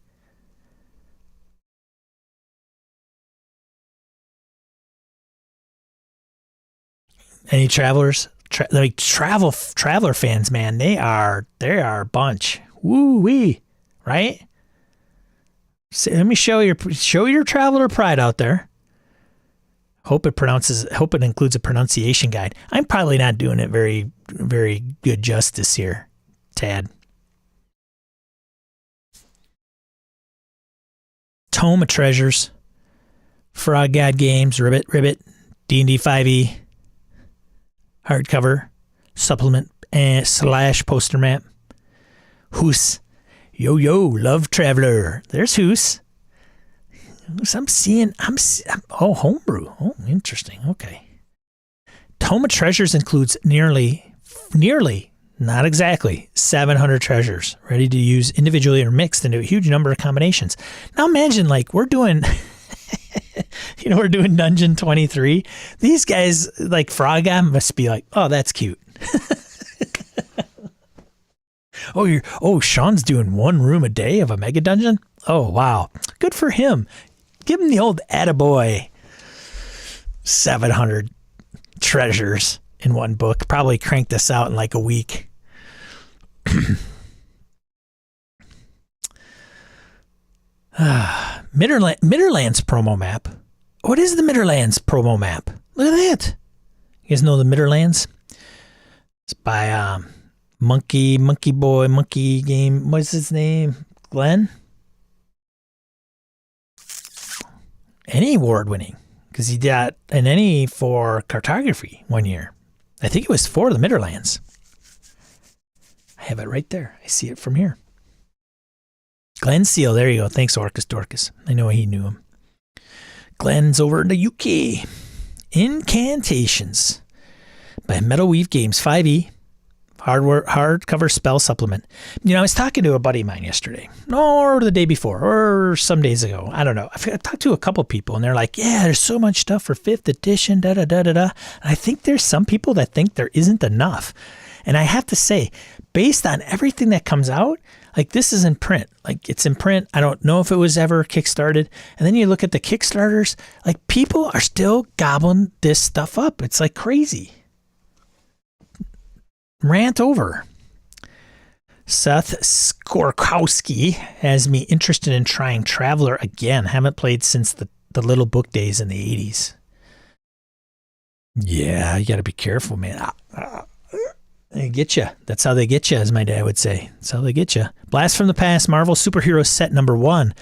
Any travelers? Traveler fans, man, they are a bunch. Woo wee, right? So let me show your traveler pride out there. Hope it includes a pronunciation guide. I'm probably not doing it very, very good justice here, Tad. Tome of Treasures, Frog God Games, Ribbit, D&D 5e. Hardcover, supplement, and / poster map. Hoos. Yo, love Traveler. There's Hoos. Oh, homebrew. Oh, interesting. Okay. Tome of Treasures includes nearly, not exactly, 700 treasures, ready to use individually or mixed into a huge number of combinations. Now imagine, like, we're doing... we're doing Dungeon 23. These guys, like Frog God, must be like, oh, that's cute. Sean's doing 1 room a day of a mega dungeon? Oh, wow. Good for him. Give him the old attaboy. 700 treasures in one book. Probably crank this out in like a week. Midderlands promo map. What is the Midderlands promo map? Look at that. You guys know the Midderlands? It's by Monkey Game. What's his name? Glenn? any award winning, because he got an ENnie for cartography one year. I think it was for the Midderlands. I have it right there. I see it from here. Glenn Seal, there you go. Thanks, Orcus Dorcas. I know he knew him. Glenn's over in the UK. Incantations by Metalweave Games, 5e. Hardcover spell supplement. I was talking to a buddy of mine yesterday, or the day before, or some days ago. I don't know. I talked to a couple people, and they're like, yeah, there's so much stuff for 5th edition, da-da-da-da-da. And I think there's some people that think there isn't enough. And I have to say, based on everything that comes out, like this is in print. Like it's in print. I don't know if it was ever kickstarted. And then you look at the Kickstarters, like people are still gobbling this stuff up. It's like crazy. Rant over. Seth Skorkowski has me interested in trying Traveler again. Haven't played since the little book days in the 80s. Yeah, you got to be careful, man. They get you. That's how they get you, as my dad would say. That's how they get you. Blast from the Past, Marvel Superhero Set number 1.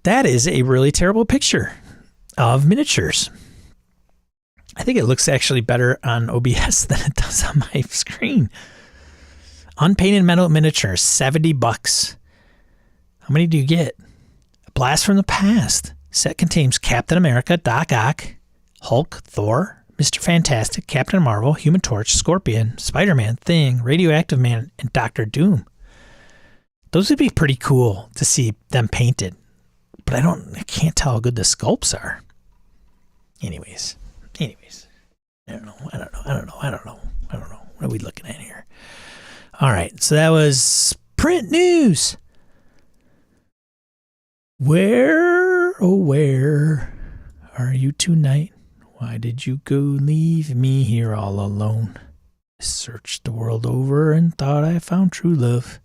That is a really terrible picture of miniatures. I think it looks actually better on OBS than it does on my screen. Unpainted metal miniatures, $70. How many do you get? A Blast from the Past. Set contains Captain America, Doc Ock, Hulk, Thor, Mr. Fantastic, Captain Marvel, Human Torch, Scorpion, Spider-Man, Thing, Radioactive Man, and Doctor Doom. Those would be pretty cool to see them painted. But I can't tell how good the sculpts are. Anyways. I don't know. What are we looking at here? All right. So that was print news. Where are you tonight? Why did you go leave me here all alone? I searched the world over and thought I found true love.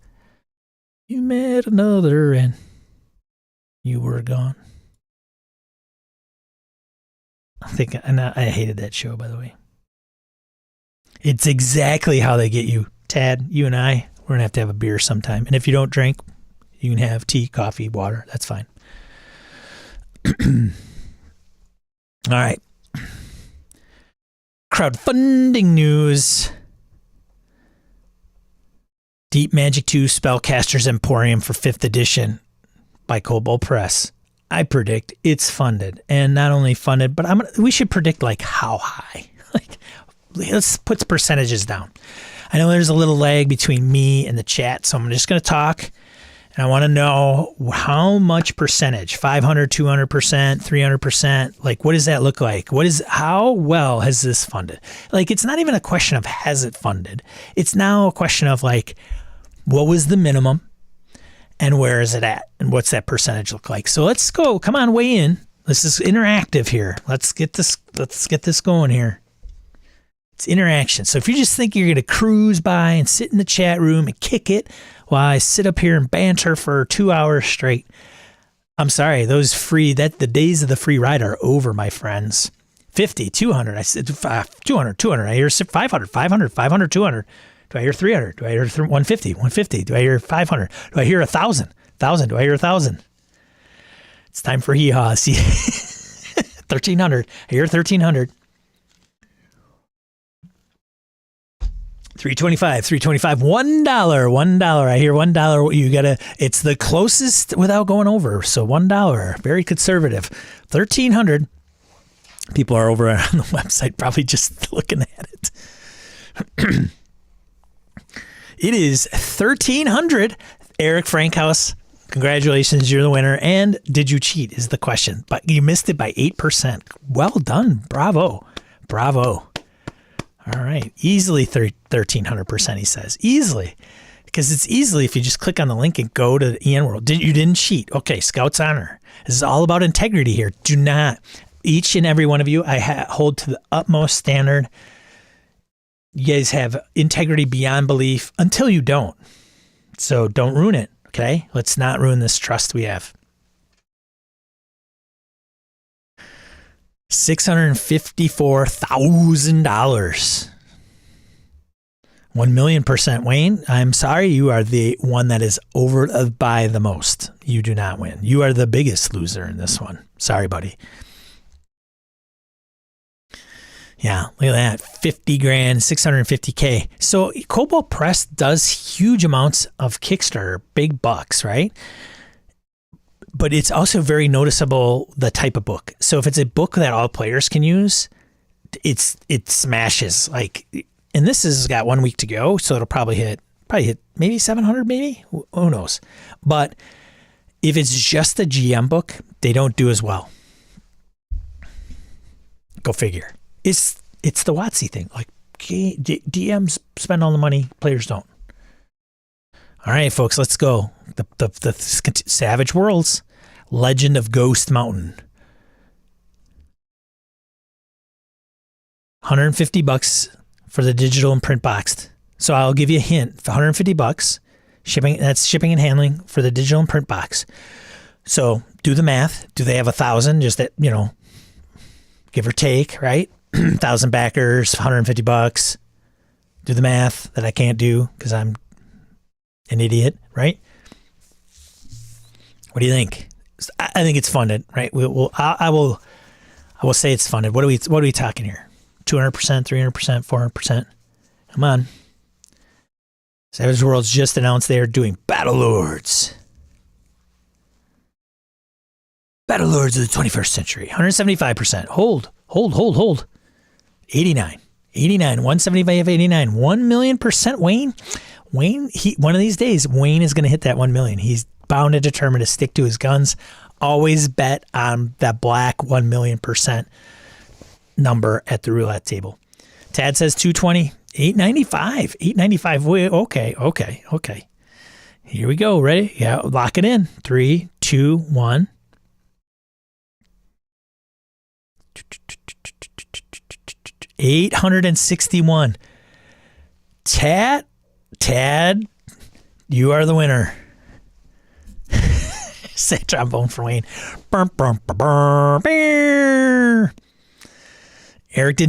You met another and you were gone. I hated that show, by the way. It's exactly how they get you. Tad, you and I, we're going to have a beer sometime. And if you don't drink, you can have tea, coffee, water. That's fine. All right. Crowdfunding news. Deep Magic 2 Spellcaster's Emporium for 5th edition by Kobold Press. I predict it's funded, and not only funded, but we should predict like how high. Like, let's put percentages down. I know there's a little lag between me and the chat, so I'm just going to talk, and I want to know how much percentage, 500, 200%, 300%, like what does that look like? How well has this funded? Like, it's not even a question of has it funded. It's now a question of like, what was the minimum? And where is it at? And what's that percentage look like? So let's go. Come on, weigh in. This is interactive here. Let's get this going here. It's interaction. So if you just think you're going to cruise by and sit in the chat room and kick it while I sit up here and banter for 2 hours straight, I'm sorry. The days of the free ride are over, my friends. 50, 200. I said 200, 200. I hear 500, 500, 500, 200. Do I hear 300? Do I hear 150? 150? Do I hear 500? Do I hear 1,000? 1,000? Do I hear 1,000? It's time for hee-haw. See, 1,300. I hear 1,300. 325, 325, $1, $1. I hear $1. You gotta, it's the closest without going over. So $1, very conservative. 1,300. People are over on the website probably just looking at it. It is 1,300. Eric Frankhouse, congratulations, you're the winner. And did you cheat is the question. But you missed it by 8%. Well done. Bravo. All right. Easily 1,300%, he says. Easily. Because it's easily if you just click on the link and go to the EN World. You didn't cheat. Okay, Scout's Honor. This is all about integrity here. Do not. Each and every one of you, I hold to the utmost standard. You guys have integrity beyond belief until you don't. So don't ruin it, okay? Let's not ruin this trust we have. $654,000. 1,000,000%. Wayne, I'm sorry. You are the one that is over by the most. You do not win. You are the biggest loser in this one. Sorry, buddy. Yeah, look at that. 50 grand, 650K. So Cobalt Press does huge amounts of Kickstarter, big bucks, right? But it's also very noticeable the type of book. So if it's a book that all players can use, it smashes. Like, and this has got 1 week to go, so it'll probably hit maybe 700, maybe? Who knows? But if it's just a GM book, they don't do as well. Go figure. It's the WotC thing. Like, DMs spend all the money, players don't. All right, folks, let's go. The Savage Worlds, Legend of Ghost Mountain. $150 for the digital and print boxed. So I'll give you a hint. For $150, shipping. That's shipping and handling for the digital and print box. So do the math. Do they have 1,000? Just that, give or take, right? 1,000 backers, $150. Do the math that I can't do because I'm an idiot, right? What do you think? I think it's funded, right? I will say it's funded. What are we talking here? 200%, 300%, 400%. Come on. Savage Worlds just announced they are doing Battle Lords. Battle Lords of the 21st century. 175%. Hold. 89. 175, 89. 1 million%. Wayne, one of these days, Wayne is going to hit that 1 million. He's bound and determined to stick to his guns. Always bet on that black 1 million% number at the roulette table. Tad says 220. 895. 895. Okay. Here we go. Ready? Yeah, lock it in. 3, 2, 1. $861. Tad, you are the winner. Say trombone for Wayne. Eric he's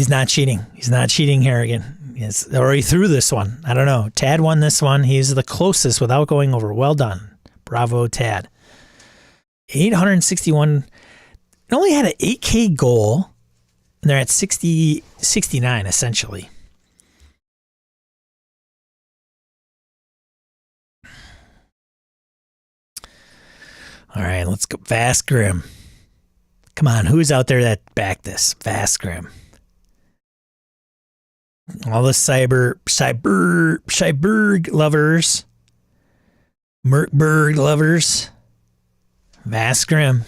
not cheating. He's not cheating, Harrigan. Or he threw this one. I don't know. Tad won this one. He's the closest without going over. Well done. Bravo, Tad. 861. It only had an 8K goal, and they're at 69, essentially. All right, let's go. Vast Grim. Come on, who's out there that backed this? Vast Grim. All the Cyberg lovers. Merkberg lovers. Vast Grim.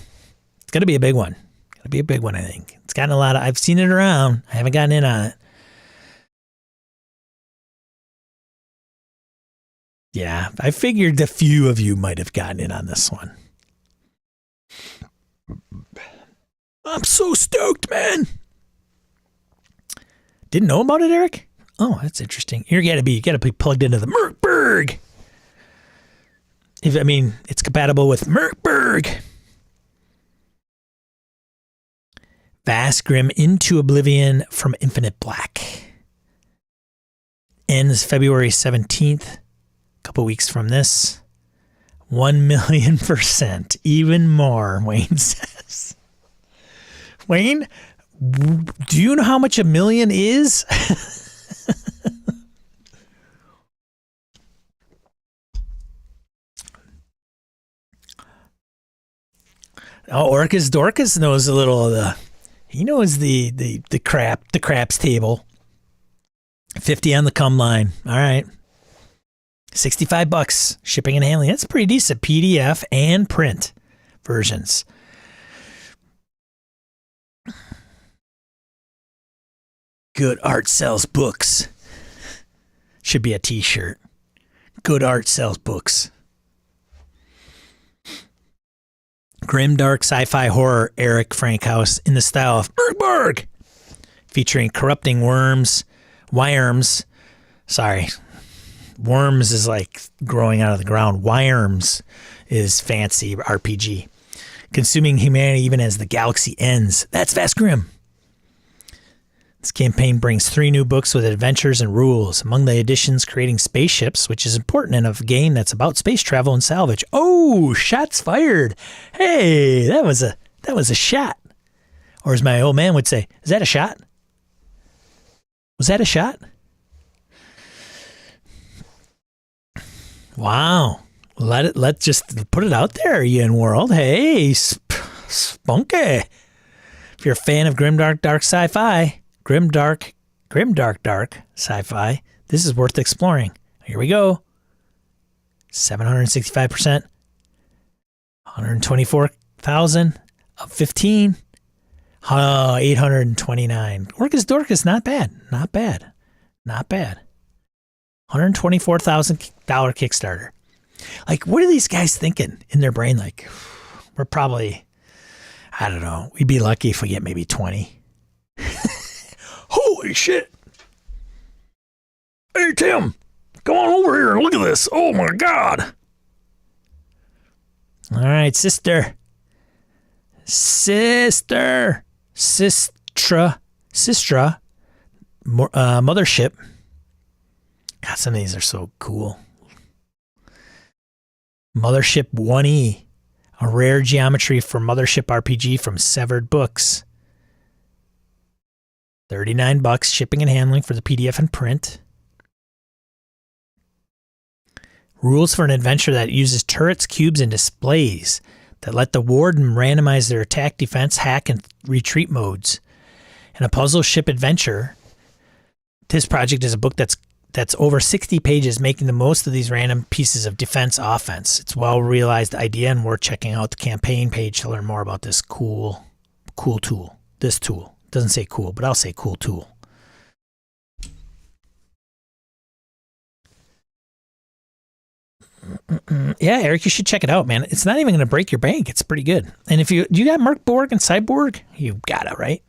It's going to be a big one. Going to be a big one, I think. It's gotten a lot of... I've seen it around. I haven't gotten in on it. Yeah, I figured a few of you might have gotten in on this one. I'm so stoked, man. Didn't know about it, Eric? Oh, that's interesting. You gotta be plugged into the Merkberg. It's compatible with Merkberg. Vast Grim Into Oblivion from Infinite Black. Ends February 17th. A couple weeks from this. 1 million%. Even more, Wayne says. Wayne, do you know how much a million is? Oh, Orcus Dorcas knows a little of the... He knows the craps table. 50 on the come line. All right. $65 shipping and handling. That's pretty decent. PDF and print versions. Good art sells books. Should be a t-shirt. Good art sells books. Grim dark sci-fi horror Eric Frankhouse in the style of Bergberg, featuring corrupting worms. Sorry. Worms is like growing out of the ground. Worms is fancy RPG. Consuming humanity even as the galaxy ends. That's Vast Grim. This campaign brings 3 new books with adventures and rules. Among the additions, creating spaceships, which is important in a game that's about space travel and salvage. Oh, shots fired. Hey, that was That was a shot. Or as my old man would say, is that a shot? Was that a shot? Wow. Let's just put it out there, Ian World. Hey, spunky. If you're a fan of grimdark dark sci-fi, grimdark dark sci-fi, this is worth exploring. Here we go. 765%. 124,000 of 15. 829. Orcus Dorcas, not bad. Not bad. Not bad. $124,000 Kickstarter. Like, what are these guys thinking in their brain? Like, we're probably, I don't know, we'd be lucky if we get maybe 20. Holy shit. Hey, Tim, come on over here and look at this. Oh, my God. All right, Sistra. Mothership. God, some of these are so cool. Mothership 1E, a rare geometry for Mothership RPG from Severed Books. $39 shipping and handling for the PDF and print. Rules for an adventure that uses turrets, cubes, and displays that let the warden randomize their attack, defense, hack, and retreat modes. And a puzzle ship adventure. This project is a book that's over 60 pages, making the most of these random pieces of defense offense. It's a well-realized idea, and worth checking out the campaign page to learn more about this cool tool. This tool. Doesn't say cool, but I'll say cool tool. Yeah, Eric, you should check it out, man. It's not even going to break your bank. It's pretty good. And if you got Merc Borg and Cyborg, you got it, right?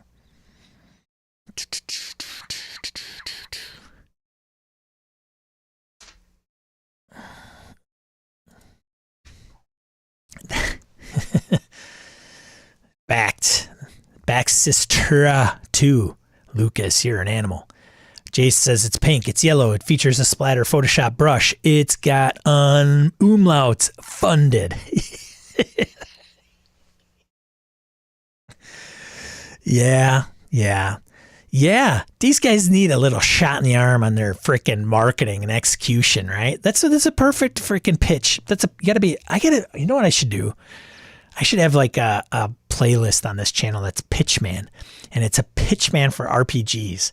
Back Sister 2. Lucas, you're an animal. Jace says it's pink, it's yellow, it features a splatter Photoshop brush. It's got umlauts funded. Yeah. These guys need a little shot in the arm on their freaking marketing and execution, right? That's a perfect freaking pitch. You know what I should do? I should have like a playlist on this channel that's Pitchman, and it's a Pitchman for RPGs.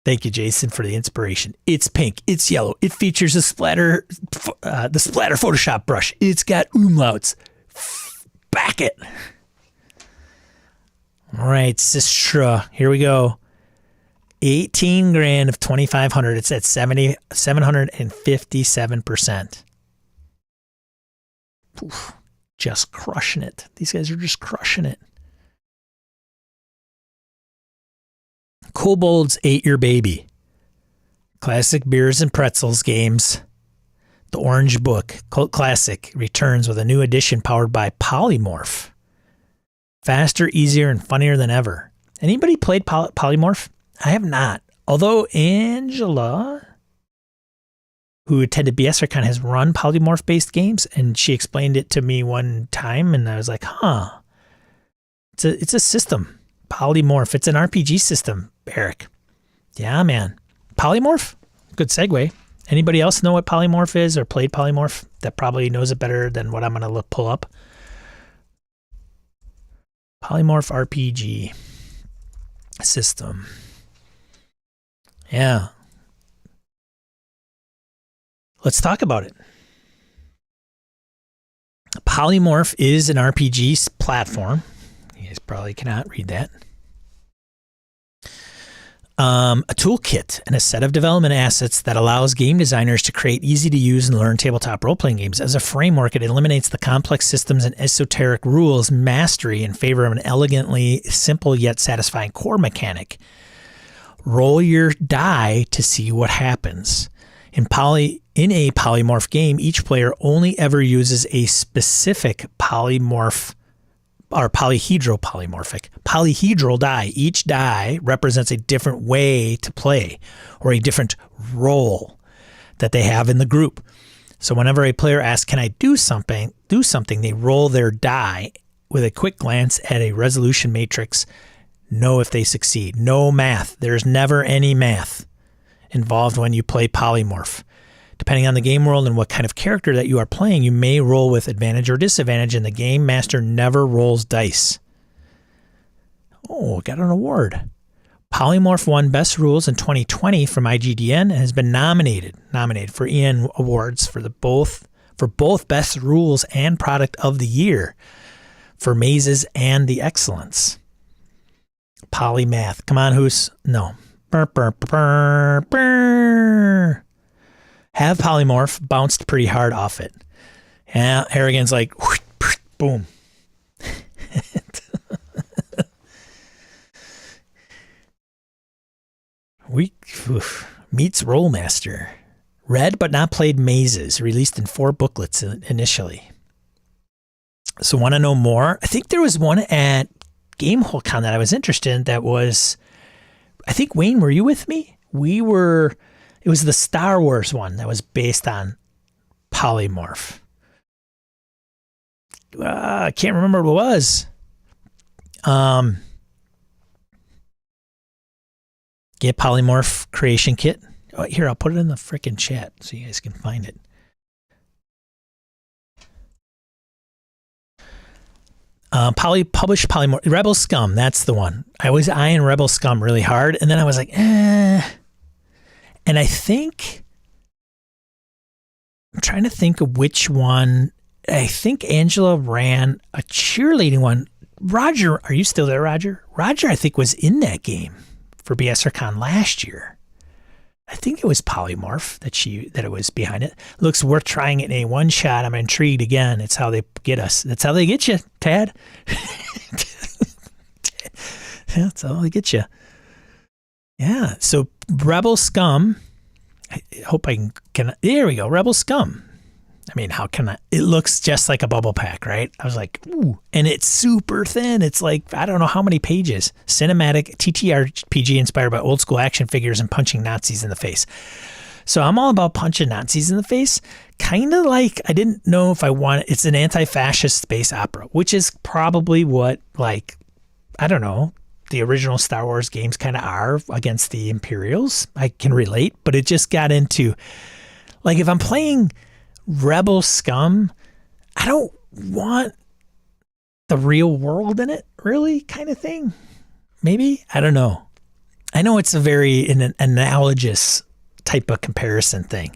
Thank you, Jason, for the inspiration. It's pink. It's yellow. It features the splatter Photoshop brush. It's got umlauts. Back it. All right, Sistra. Here we go. 18 grand of 2,500. It's at 757%. Oof, just crushing it. These guys are just crushing it. Kobold's Ate Your Baby. Classic Beers and Pretzels games. The Orange Book, cult classic, returns with a new edition powered by Polymorph. Faster, easier, and funnier than ever. Anybody played Polymorph? I have not. Although Angela, who attended BSRCon, has run Polymorph-based games, and she explained it to me one time, and I was like, huh. It's a system. Polymorph. It's an RPG system, Eric. Yeah, man. Polymorph? Good segue. Anybody else know what Polymorph is or played Polymorph that probably knows it better than what I'm going to pull up? Polymorph RPG system. Yeah. Let's talk about it. Polymorph is an RPG platform. You guys probably cannot read that. A toolkit and a set of development assets that allows game designers to create easy-to-use and learn tabletop role-playing games. As a framework, it eliminates the complex systems and esoteric rules mastery in favor of an elegantly simple yet satisfying core mechanic. Roll your die to see what happens. In a polymorph game, each player only ever uses a specific polymorph or polyhedral die. Each die represents a different way to play or a different role that they have in the group. So whenever a player asks, can I do something, they roll their die with a quick glance at a resolution matrix, know if they succeed. No math. There's never any math involved when you play polymorph. Depending on the game world and what kind of character that you are playing, you may roll with advantage or disadvantage, and the game master never rolls dice. Oh, got an award. Polymorph won Best Rules in 2020 from IGDN and has been nominated for EN Awards for both Best Rules and Product of the Year for Mazes and the Excellence. Polymath. Come on, who's no. Burr, burr, burr, burr. Have polymorph bounced pretty hard off it. Yeah, Harrigan's like, whoosh, whoosh, boom. Meets Rollmaster. Read but not played Mazes, released in 4 booklets initially. So want to know more? I think there was one at GameholeCon that I was interested in that was, I think, Wayne, were you with me? It was the Star Wars one that was based on polymorph. I can't remember what it was. Get polymorph creation kit. Oh, here, I'll put it in the frickin' chat so you guys can find it. Published polymorph. Rebel Scum, that's the one. I was eyeing Rebel Scum really hard, and then I was like, eh. And I think, I'm trying to think of which one. I think Angela ran a cheerleading one. Roger, are you still there, Roger? Roger, I think, was in that game for BSRCon last year. I think it was polymorph that it was behind it. Looks worth trying it in a one shot. I'm intrigued again. It's how they get us. That's how they get you, Tad. That's how they get you. Yeah. So Rebel Scum. I hope I can. There we go. Rebel Scum. I mean, how can I? It looks just like a bubble pack, right? I was like, ooh. And it's super thin. It's like, I don't know how many pages. Cinematic TTRPG inspired by old school action figures and punching Nazis in the face. So I'm all about punching Nazis in the face. Kind of like, I didn't know if I want, it's an anti-fascist space opera, which is probably what, like, I don't know, the original Star Wars games kind of are against the Imperials. I can relate, but it just got into, like, if I'm playing Rebel Scum, I don't want the real world in it, really, kind of thing. Maybe? I don't know. I know it's a very an analogous type of comparison thing.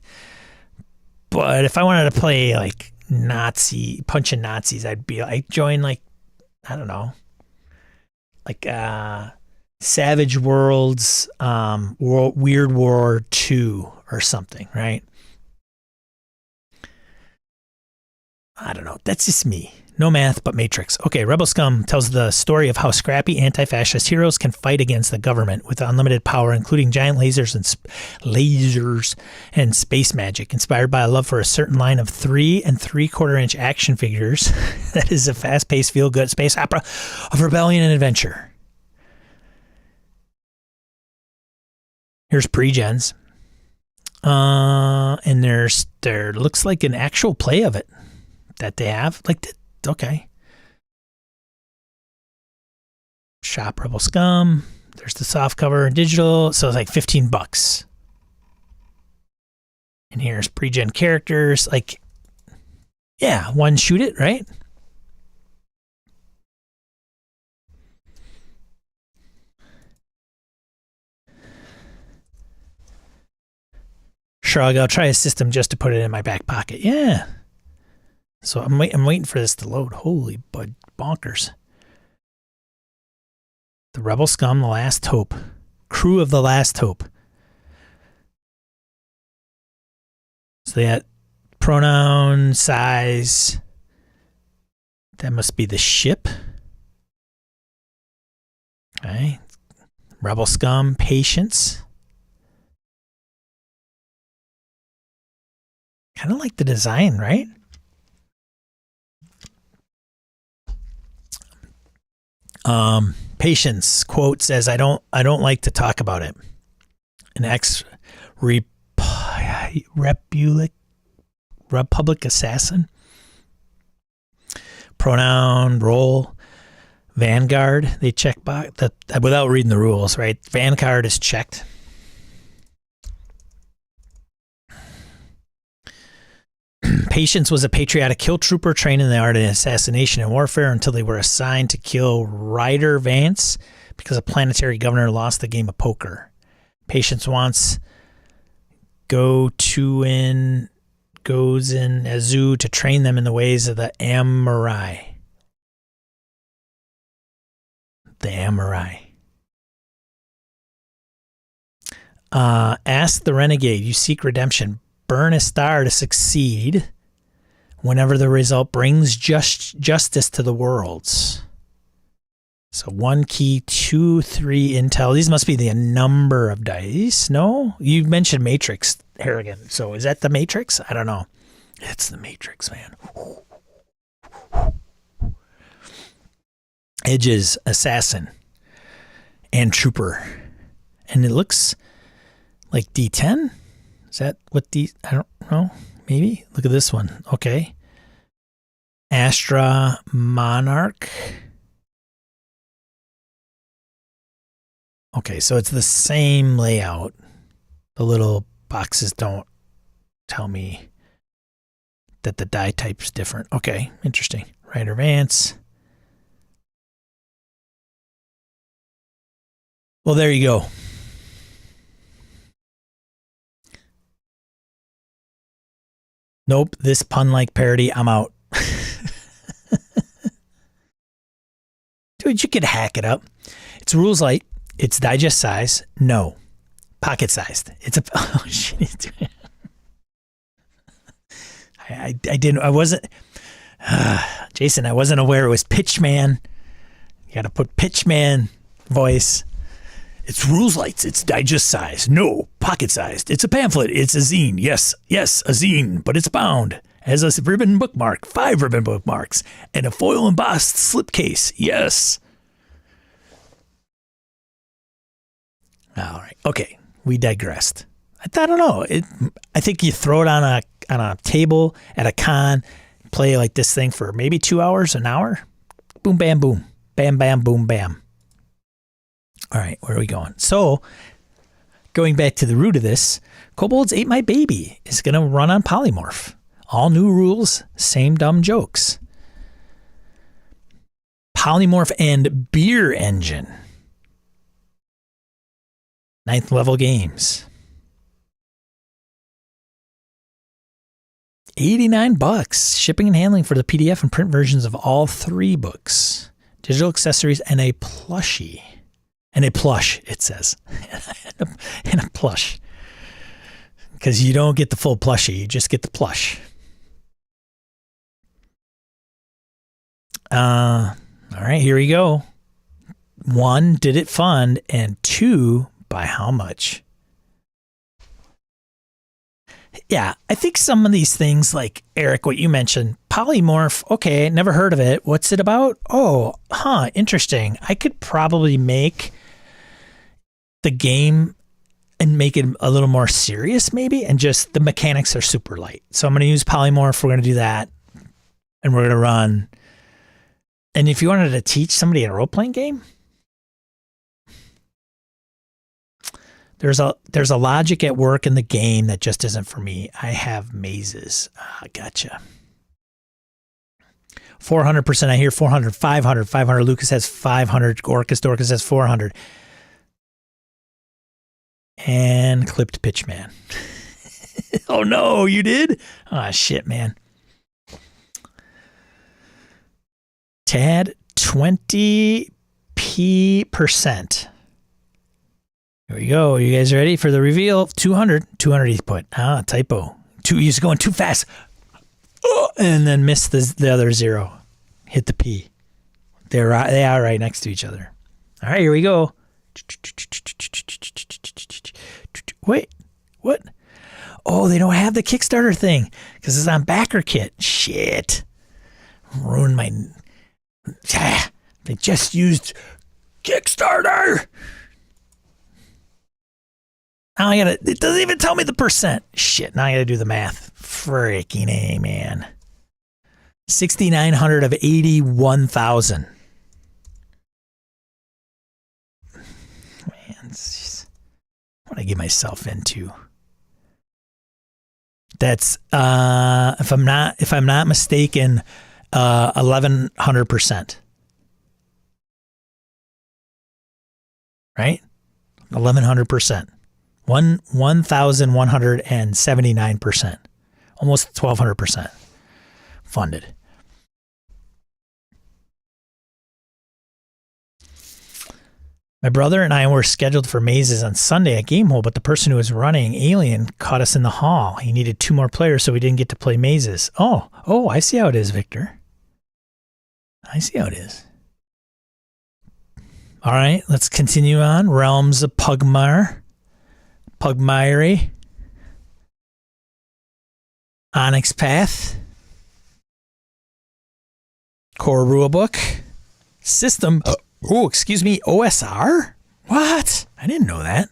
But if I wanted to play like punching Nazis, I'd join like, I don't know, like Savage Worlds, Weird War 2 or something, right? I don't know. That's just me. No math, but Matrix. Okay, Rebel Scum tells the story of how scrappy anti-fascist heroes can fight against the government with unlimited power, including giant lasers and space magic, inspired by a love for a certain line of 3 3/4-inch action figures. That is a fast-paced, feel-good space opera of rebellion and adventure. Here's pre-gens. And there looks like an actual play of it that they have. Like, okay. Shop Rebel Scum. There's the soft cover and digital. So it's like $15. And here's pre-gen characters. Like, yeah, one shoot it, right? Shrug, I'll try a system just to put it in my back pocket. Yeah. So I'm waiting for this to load. Holy bonkers. The Rebel Scum, The Last Hope. Crew of The Last Hope. So they had pronoun, size. That must be the ship. Okay. Rebel Scum, patience. Kind of like the design, right? Patience quote says, I don't like to talk about it. An Republic assassin pronoun, role. Vanguard, they check box that without reading the rules, right? Vanguard is checked. Patience was a patriotic kill trooper trained in the art of assassination and warfare until they were assigned to kill Ryder Vance because a planetary governor lost the game of poker. Patience wants goes in Azu to train them in the ways of the Amurai. The Amurai. Ask the renegade. You seek redemption. Burn a star to succeed whenever the result brings justice to the worlds. So 1 key, 2, 3 intel. These must be the number of dice. No? You mentioned Matrix, Harrigan. So is that the Matrix? I don't know. It's the Matrix, man. Edges, assassin, and trooper. And it looks like D10? Is that what I don't know. Maybe? Look at this one. Okay. Astra Monarch. Okay, so it's the same layout. The little boxes don't tell me that the die type's different. Okay, interesting. Ryder Vance. Well, there you go. Nope, this pun-like parody, I'm out. Dude, you could hack it up. It's rules light. It's digest size. No. Pocket sized. It's a... Oh, shit. I wasn't... Jason, I wasn't aware it was Pitchman. You got to put Pitchman voice. It's rules lights. It's digest size. No, pocket sized. It's a pamphlet. It's a zine. Yes, a zine, but it's bound. Has a ribbon bookmark, 5 ribbon bookmarks, and a foil embossed slipcase. Yes. All right. Okay. We digressed. I don't know. I think you throw it on a table at a con, play like this thing for maybe 2 hours, an hour. Boom, bam, boom. Bam, bam, boom, bam. All right, where are we going? So, going back to the root of this, Kobolds Ate My Baby is going to run on Polymorph. All new rules, same dumb jokes. Polymorph and Beer Engine. 9th level games. $89. Shipping and handling for the PDF and print versions of all 3 books. Digital accessories and a plushie. And a plush, it says. and a plush. Because you don't get the full plushie, you just get the plush. All right, here we go. 1, did it fund? And 2, by how much? Yeah, I think some of these things, like Eric, what you mentioned, Polymorph, okay, never heard of it. What's it about? Oh, interesting. I could probably make the game and make it a little more serious maybe, and just the mechanics are super light. So I'm going to use Polymorph. We're going to do that, and we're going to run. And if you wanted to teach somebody a role-playing game, there's a logic at work in the game that just isn't for me. I have mazes. Gotcha. 400%. I hear 400, 500, 500. Lucas has 500. Dorcas has 400. And clipped Pitchman. Oh no, you did? Ah, shit, man. Tad, 20%. Here we go. You guys ready for the reveal? 200. 200 he put. Typo. He's going too fast. Oh, and then missed the other 0. Hit the P. They are right next to each other. All right, here we go. Wait, what? Oh, they don't have the Kickstarter thing because it's on BackerKit. Shit. Ruined my... They just used Kickstarter. Now I gotta... It doesn't even tell me the percent. Shit, now I gotta do the math. Freaking A, man. 6,900 of 81,000. Man, what I get myself into. That's if I'm not mistaken, 1,100%. Right? 1,100%. 1,179%. Almost 1,200% funded. My brother and I were scheduled for mazes on Sunday at Gamehole, but the person who was running Alien caught us in the hall. He needed 2 more players, so we didn't get to play mazes. Oh, I see how it is, Victor. I see how it is. All right, let's continue on. Realms of Pugmire. Pugmire. Onyx Path. Core Rulebook. System. Oh, excuse me, OSR? What? I didn't know that.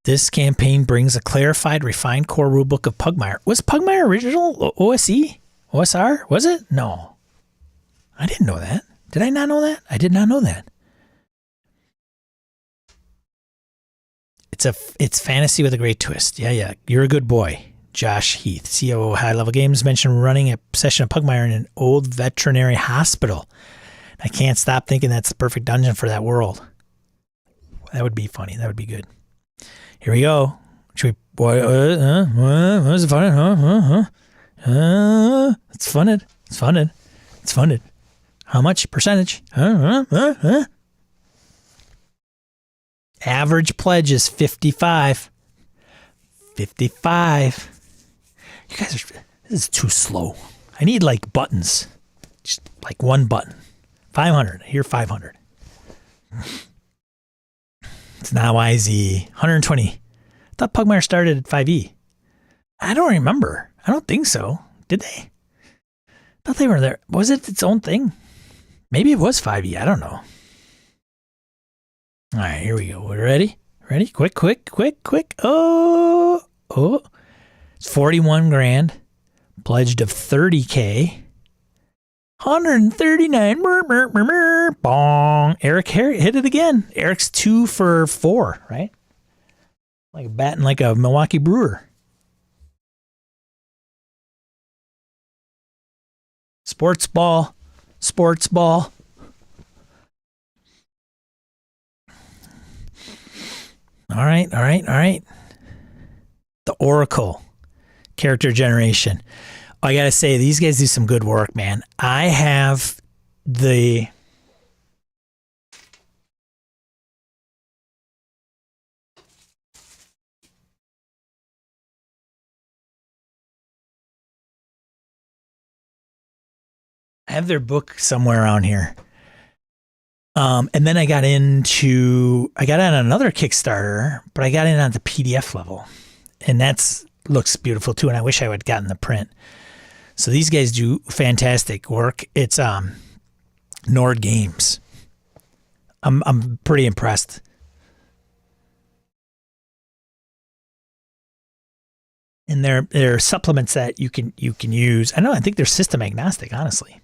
This campaign brings a clarified, refined core rulebook of Pugmire. Was Pugmire original OSE? OSR? Was it? No. I didn't know that. Did I not know that? I did not know that. It's fantasy with a great twist. Yeah. You're a good boy. Josh Heath, COO High Level Games, mentioned running a session of Pugmire in an old veterinary hospital. I can't stop thinking that's the perfect dungeon for that world. That would be funny. That would be good. Here we go. Should we? Was it fun? It's funded. It's funded. It's funded. How much percentage? Average pledge is 55. 55. You guys are, this is too slow. I need like buttons. Just like one button. 500. Here, 500. It's not YZ. 120. I thought Pugmire started at 5e. I don't remember. I don't think so. Did they? I thought they were there. Was it its own thing? Maybe it was 5e. I don't know. All right, here we go. We're ready? Ready? Quick. Oh. It's 41 grand. Pledged of 30K. 139. Bong. Eric hit it again. Eric's 2 for 4, right? Like batting like a Milwaukee Brewer. Sports ball. All right. The Oracle. Character generation. I gotta say, these guys do some good work, man. I have their book somewhere around here. And then I got on another Kickstarter, but I got in on the PDF level. And looks beautiful too, and I wish I would have gotten the print. So these guys do fantastic work. It's Nord Games. I'm pretty impressed. And there are supplements that you can use. I think they're system agnostic, honestly.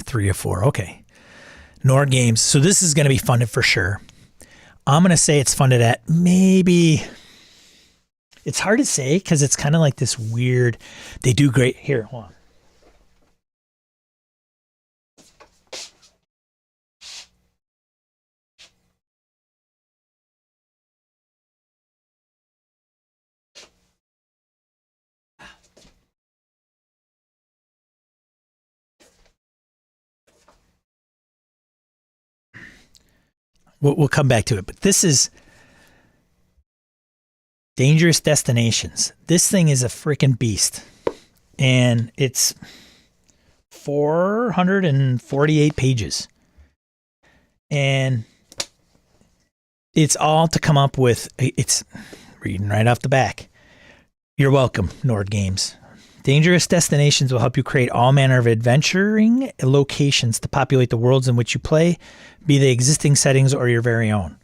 Three or four. Okay. Nord Games. So this is going to be funded for sure. I'm going to say it's funded at maybe. It's hard to say because it's kind of like this weird. They do great. Here, hold on. We'll come back to it, but this is Dangerous Destinations. This thing is a freaking beast, and it's 448 pages, and it's all to come up with. It's reading right off the back. You're welcome, Nord Games. Dangerous destinations will help you create all manner of adventuring locations to populate the worlds in which you play, be they existing settings or your very own.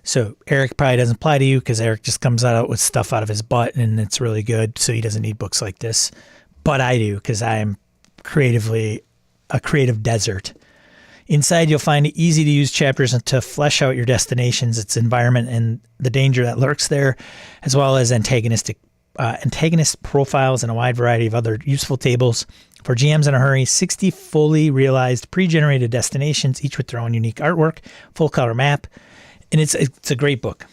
So Eric probably doesn't apply to you because Eric just comes out with stuff out of his butt and it's really good. So he doesn't need books like this. But I do because I am creatively a creative desert. Inside, you'll find easy to use chapters to flesh out your destinations, its environment, and the danger that lurks there, as well as antagonist profiles and a wide variety of other useful tables. For GMs in a hurry, 60 fully realized, pre-generated destinations, each with their own unique artwork, full color map. And it's a great book.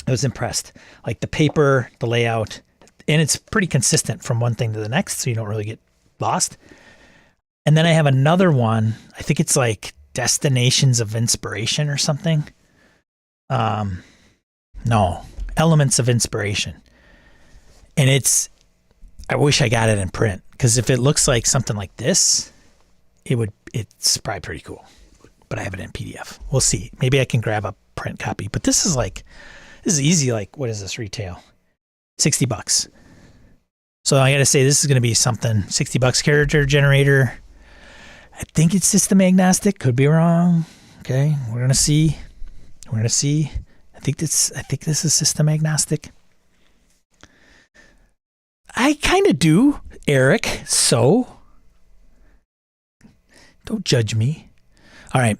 I was impressed. Like the paper, the layout, and it's pretty consistent from one thing to the next, so you don't really get lost. And then I have another one. I think it's like Destinations of Inspiration or something. No, Elements of Inspiration. And I wish I got it in print, because if it looks like something like this, it's probably pretty cool. But I have it in PDF. We'll see. Maybe I can grab a print copy. But this is easy. Like, what is this retail? $60. So I got to say, this is going to be something. $60 character generator. I think it's system agnostic. Could be wrong. Okay, we're gonna see. I think this is system agnostic. I kind of do, Eric. So don't judge me. All right.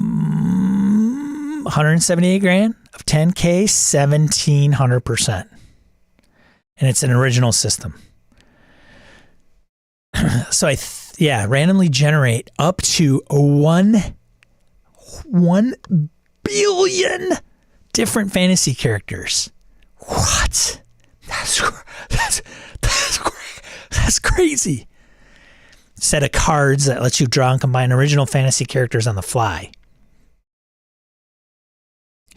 178 grand of 10K, 1700%. And it's an original system. So randomly generate up to 1 billion different fantasy characters. What? That's crazy. Set of cards that lets you draw and combine original fantasy characters on the fly.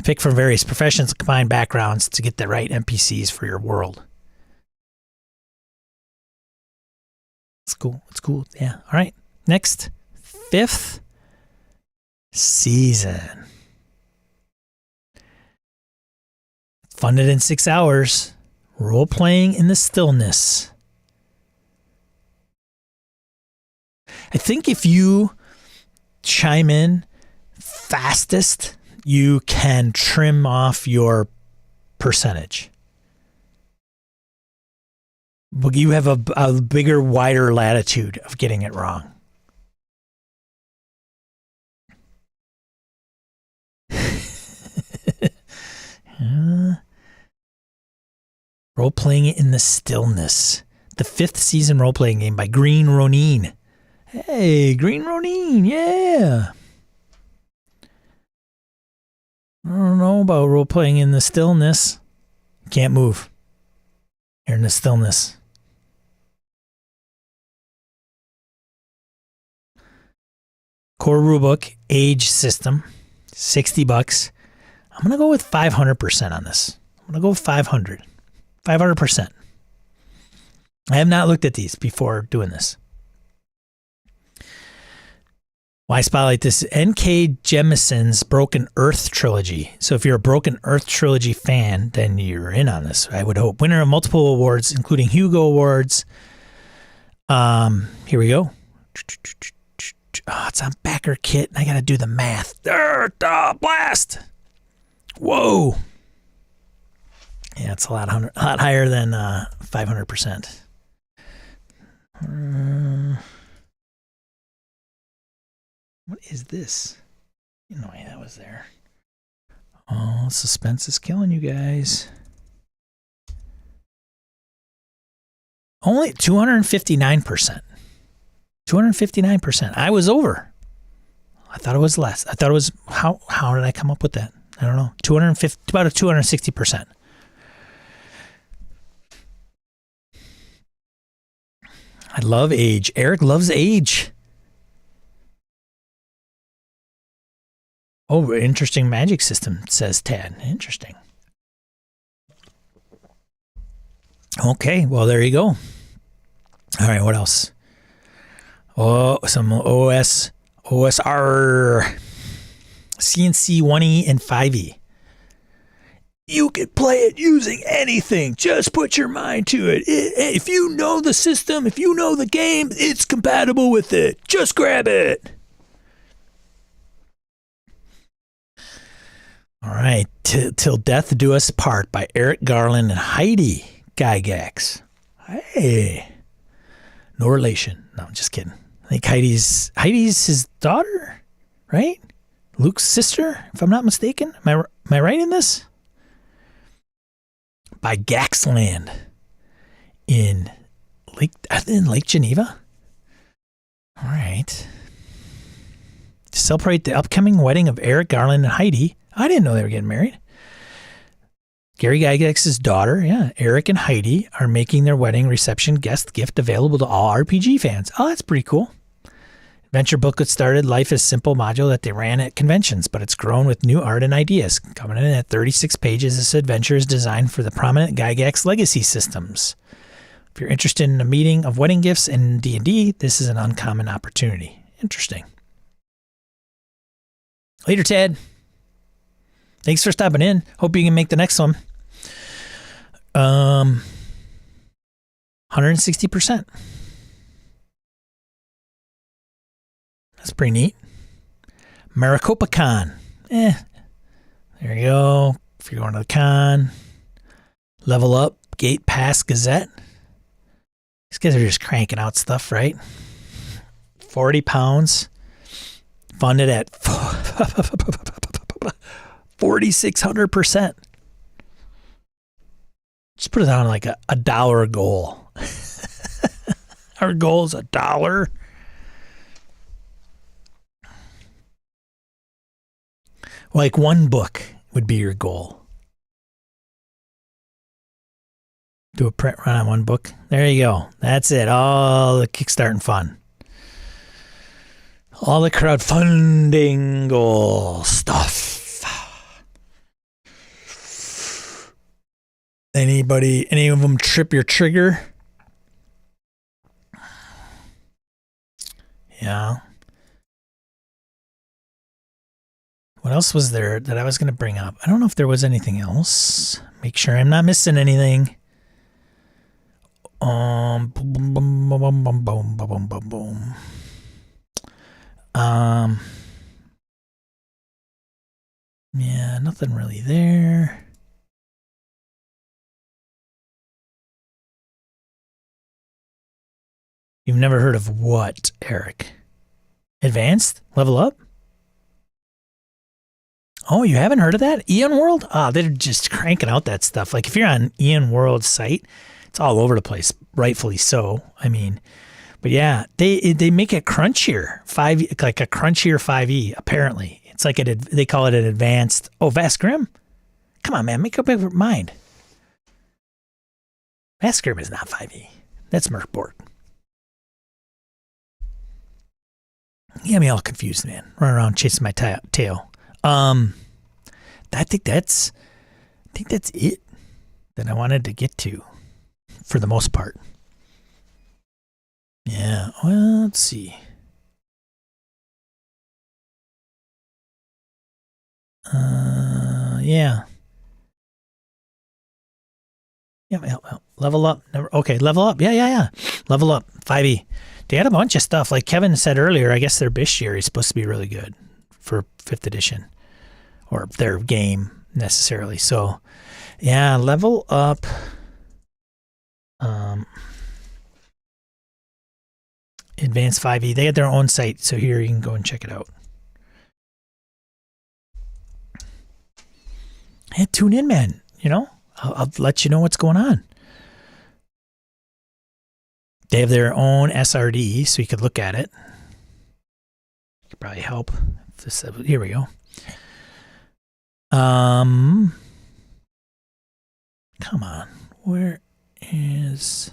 Pick from various professions and combine backgrounds to get the right NPCs for your world. It's cool. It's cool. Yeah. All right. Next, 5th season. Funded in 6 hours. Role playing in the stillness. I think if you chime in fastest, you can trim off your percentage. But you have a bigger, wider latitude of getting it wrong. Role-playing in the stillness. The 5th season role-playing game by Green Ronin. Hey, Green Ronin, yeah. I don't know about role-playing in the stillness. Can't move. You're in the stillness. Core rulebook, age system, $60. I'm going to go with 500% on this. I'm going to go with 500. 500%. I have not looked at these before doing this. Why spotlight this? N.K. Jemison's Broken Earth trilogy. So if you're a Broken Earth trilogy fan, then you're in on this, I would hope. Winner of multiple awards, including Hugo Awards. Here we go. Oh, it's on backer kit. I got to do the math. Blast. Whoa. Yeah, it's a lot higher than 500%. What is this? You know that was there. Oh, suspense is killing you guys. Only 259%. 259%. I was over. I thought it was less. I thought it was, how did I come up with that? I don't know. 250, about a 260%. I love age. Eric loves age. Oh, interesting magic system, says Tad. Interesting. Okay, well, there you go. All right, what else? Oh, some OSR, CNC 1E and 5E. You could play it using anything. Just put your mind to it. If you know the system, if you know the game, it's compatible with it. Just grab it. All right. Till Death Do Us Part by Eric Garland and Heidi Gygax. Hey. No relation. No, I'm just kidding. I think Heidi's his daughter, right? Luke's sister, if I'm not mistaken. Am I right in this? By Gaxland in Lake Geneva. All right. To celebrate the upcoming wedding of Eric Garland and Heidi. I didn't know they were getting married. Gary Gygax's daughter, Eric and Heidi, are making their wedding reception guest gift available to all RPG fans. Oh, that's pretty cool. Adventure booklet started Life is Simple module that they ran at conventions, but it's grown with new art and ideas. Coming in at 36 pages, this adventure is designed for the prominent Gygax legacy systems. If you're interested in a meeting of wedding gifts in D&D, this is an uncommon opportunity. Interesting. Later, Ted. Thanks for stopping in. Hope you can make the next one. 160%. That's pretty neat. Maricopa Con. There you go. If you're going to the con. Level Up. Gate Pass Gazette. These guys are just cranking out stuff, right? 40 pounds. Funded at 4,600%. Just put it on like a dollar goal. Our goal is $1. Like one book would be your goal. Do a print run on one book. There you go. That's it. All the Kickstarting fun. All the crowdfunding goal stuff. Any of them trip your trigger? Yeah. What else was there that I was going to bring up? I don't know if there was anything else. Make sure I'm not missing anything. Boom, boom, boom, boom, boom, boom, boom, boom, boom. Yeah, nothing really there. You've never heard of what, Eric? Advanced? Level Up? Oh, you haven't heard of that? Ian World? Ah, they're just cranking out that stuff. Like if you're on Ian World's site, it's all over the place, rightfully so. I mean, but yeah, they make it crunchier, like a crunchier 5e. Apparently, it's like they call it an advanced. Oh, Vast Grim, come on, man, make up your mind. Vast Grim is not 5e. That's Merkborg. You got me all confused, man. Running around chasing my tail. I think that's it that I wanted to get to, for the most part. Yeah. Well, let's see. Yeah. Yeah. Level Up. Okay. Level Up. Yeah. Level Up. 5e. They had a bunch of stuff. Like Kevin said earlier, I guess their bestiary is supposed to be really good for 5th edition, or their game necessarily. So, yeah, Level Up. Advanced 5e. They had their own site, so here you can go and check it out. Hey, tune in, man. You know, I'll let you know what's going on. They have their own SRD, so you could look at it. Could probably help. Here we go. Come on. Where is...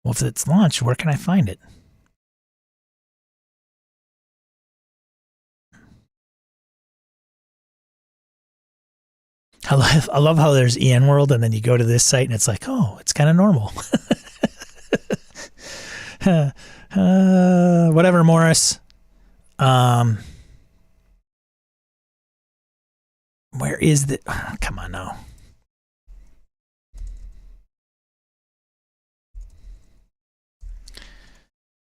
Well, if it's launched, where can I find it? I love how there's EN World, and then you go to this site, and it's like, oh, it's kind of normal. Whatever, Morris. Where is the... Oh, come on now.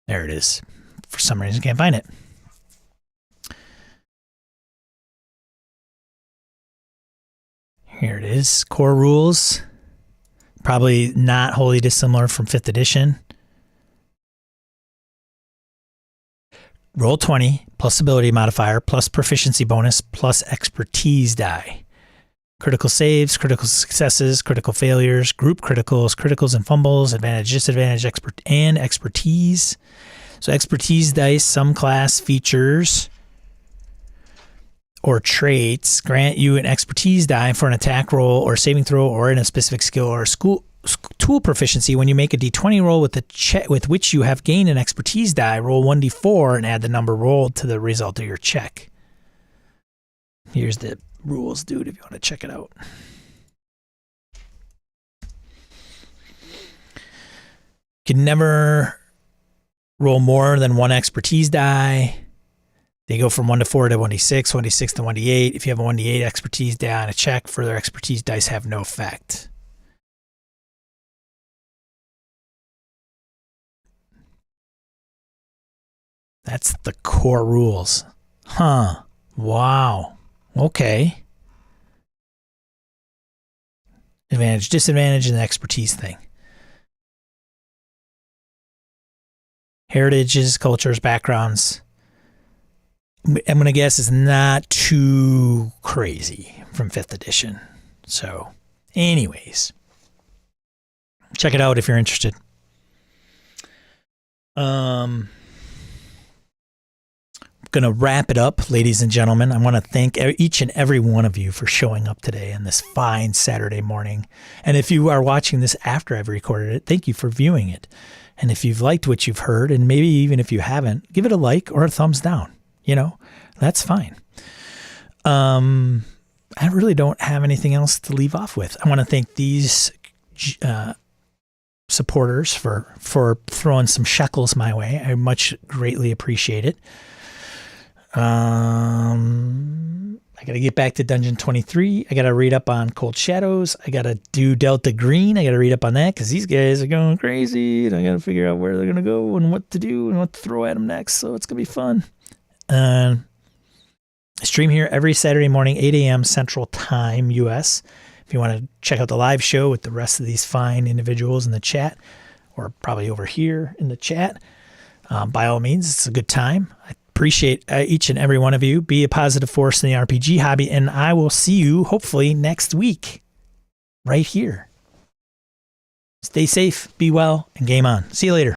There it is. For some reason, can't find it. Here it is. Core rules. Probably not wholly dissimilar from 5th edition. Roll 20 plus ability modifier plus proficiency bonus plus expertise die. Critical saves, critical successes, critical failures, group criticals and fumbles, advantage, disadvantage, and expertise. So expertise dice, some class features or traits grant you an expertise die for an attack roll or saving throw or in a specific skill or tool proficiency. When you make a d20 roll with which you have gained an expertise die, roll 1d4 and add the number rolled to the result of your check. Here's the rules, dude, if you want to check it out. You can never roll more than 1 expertise die. They go from 1 to 4 to 1d6, 1d6 to 1d8. If you have a 1d8 expertise die on a check, further expertise dice have no effect. That's the core rules. Huh. Wow. Okay. Advantage, disadvantage, and the expertise thing. Heritages, cultures, backgrounds. I'm going to guess is not too crazy from 5th edition. So, anyways, check it out if you're interested. I'm going to wrap it up, ladies and gentlemen. I want to thank each and every one of you for showing up today on this fine Saturday morning. And if you are watching this after I've recorded it, thank you for viewing it. And if you've liked what you've heard, and maybe even if you haven't, give it a like or a thumbs down. You know, that's fine. I really don't have anything else to leave off with. I want to thank these supporters for throwing some shekels my way. I much greatly appreciate it. I got to get back to Dungeon 23. I got to read up on Cold Shadows. I got to do Delta Green. I got to read up on that because these guys are going crazy. And I got to figure out where they're going to go and what to do and what to throw at them next. So it's going to be fun. I stream here every Saturday morning, 8 a.m. Central Time, U.S. If you want to check out the live show with the rest of these fine individuals in the chat, or probably over here in the chat, by all means, it's a good time. I appreciate each and every one of you. Be a positive force in the RPG hobby, and I will see you hopefully next week right here. Stay safe, be well, and game on. See you later.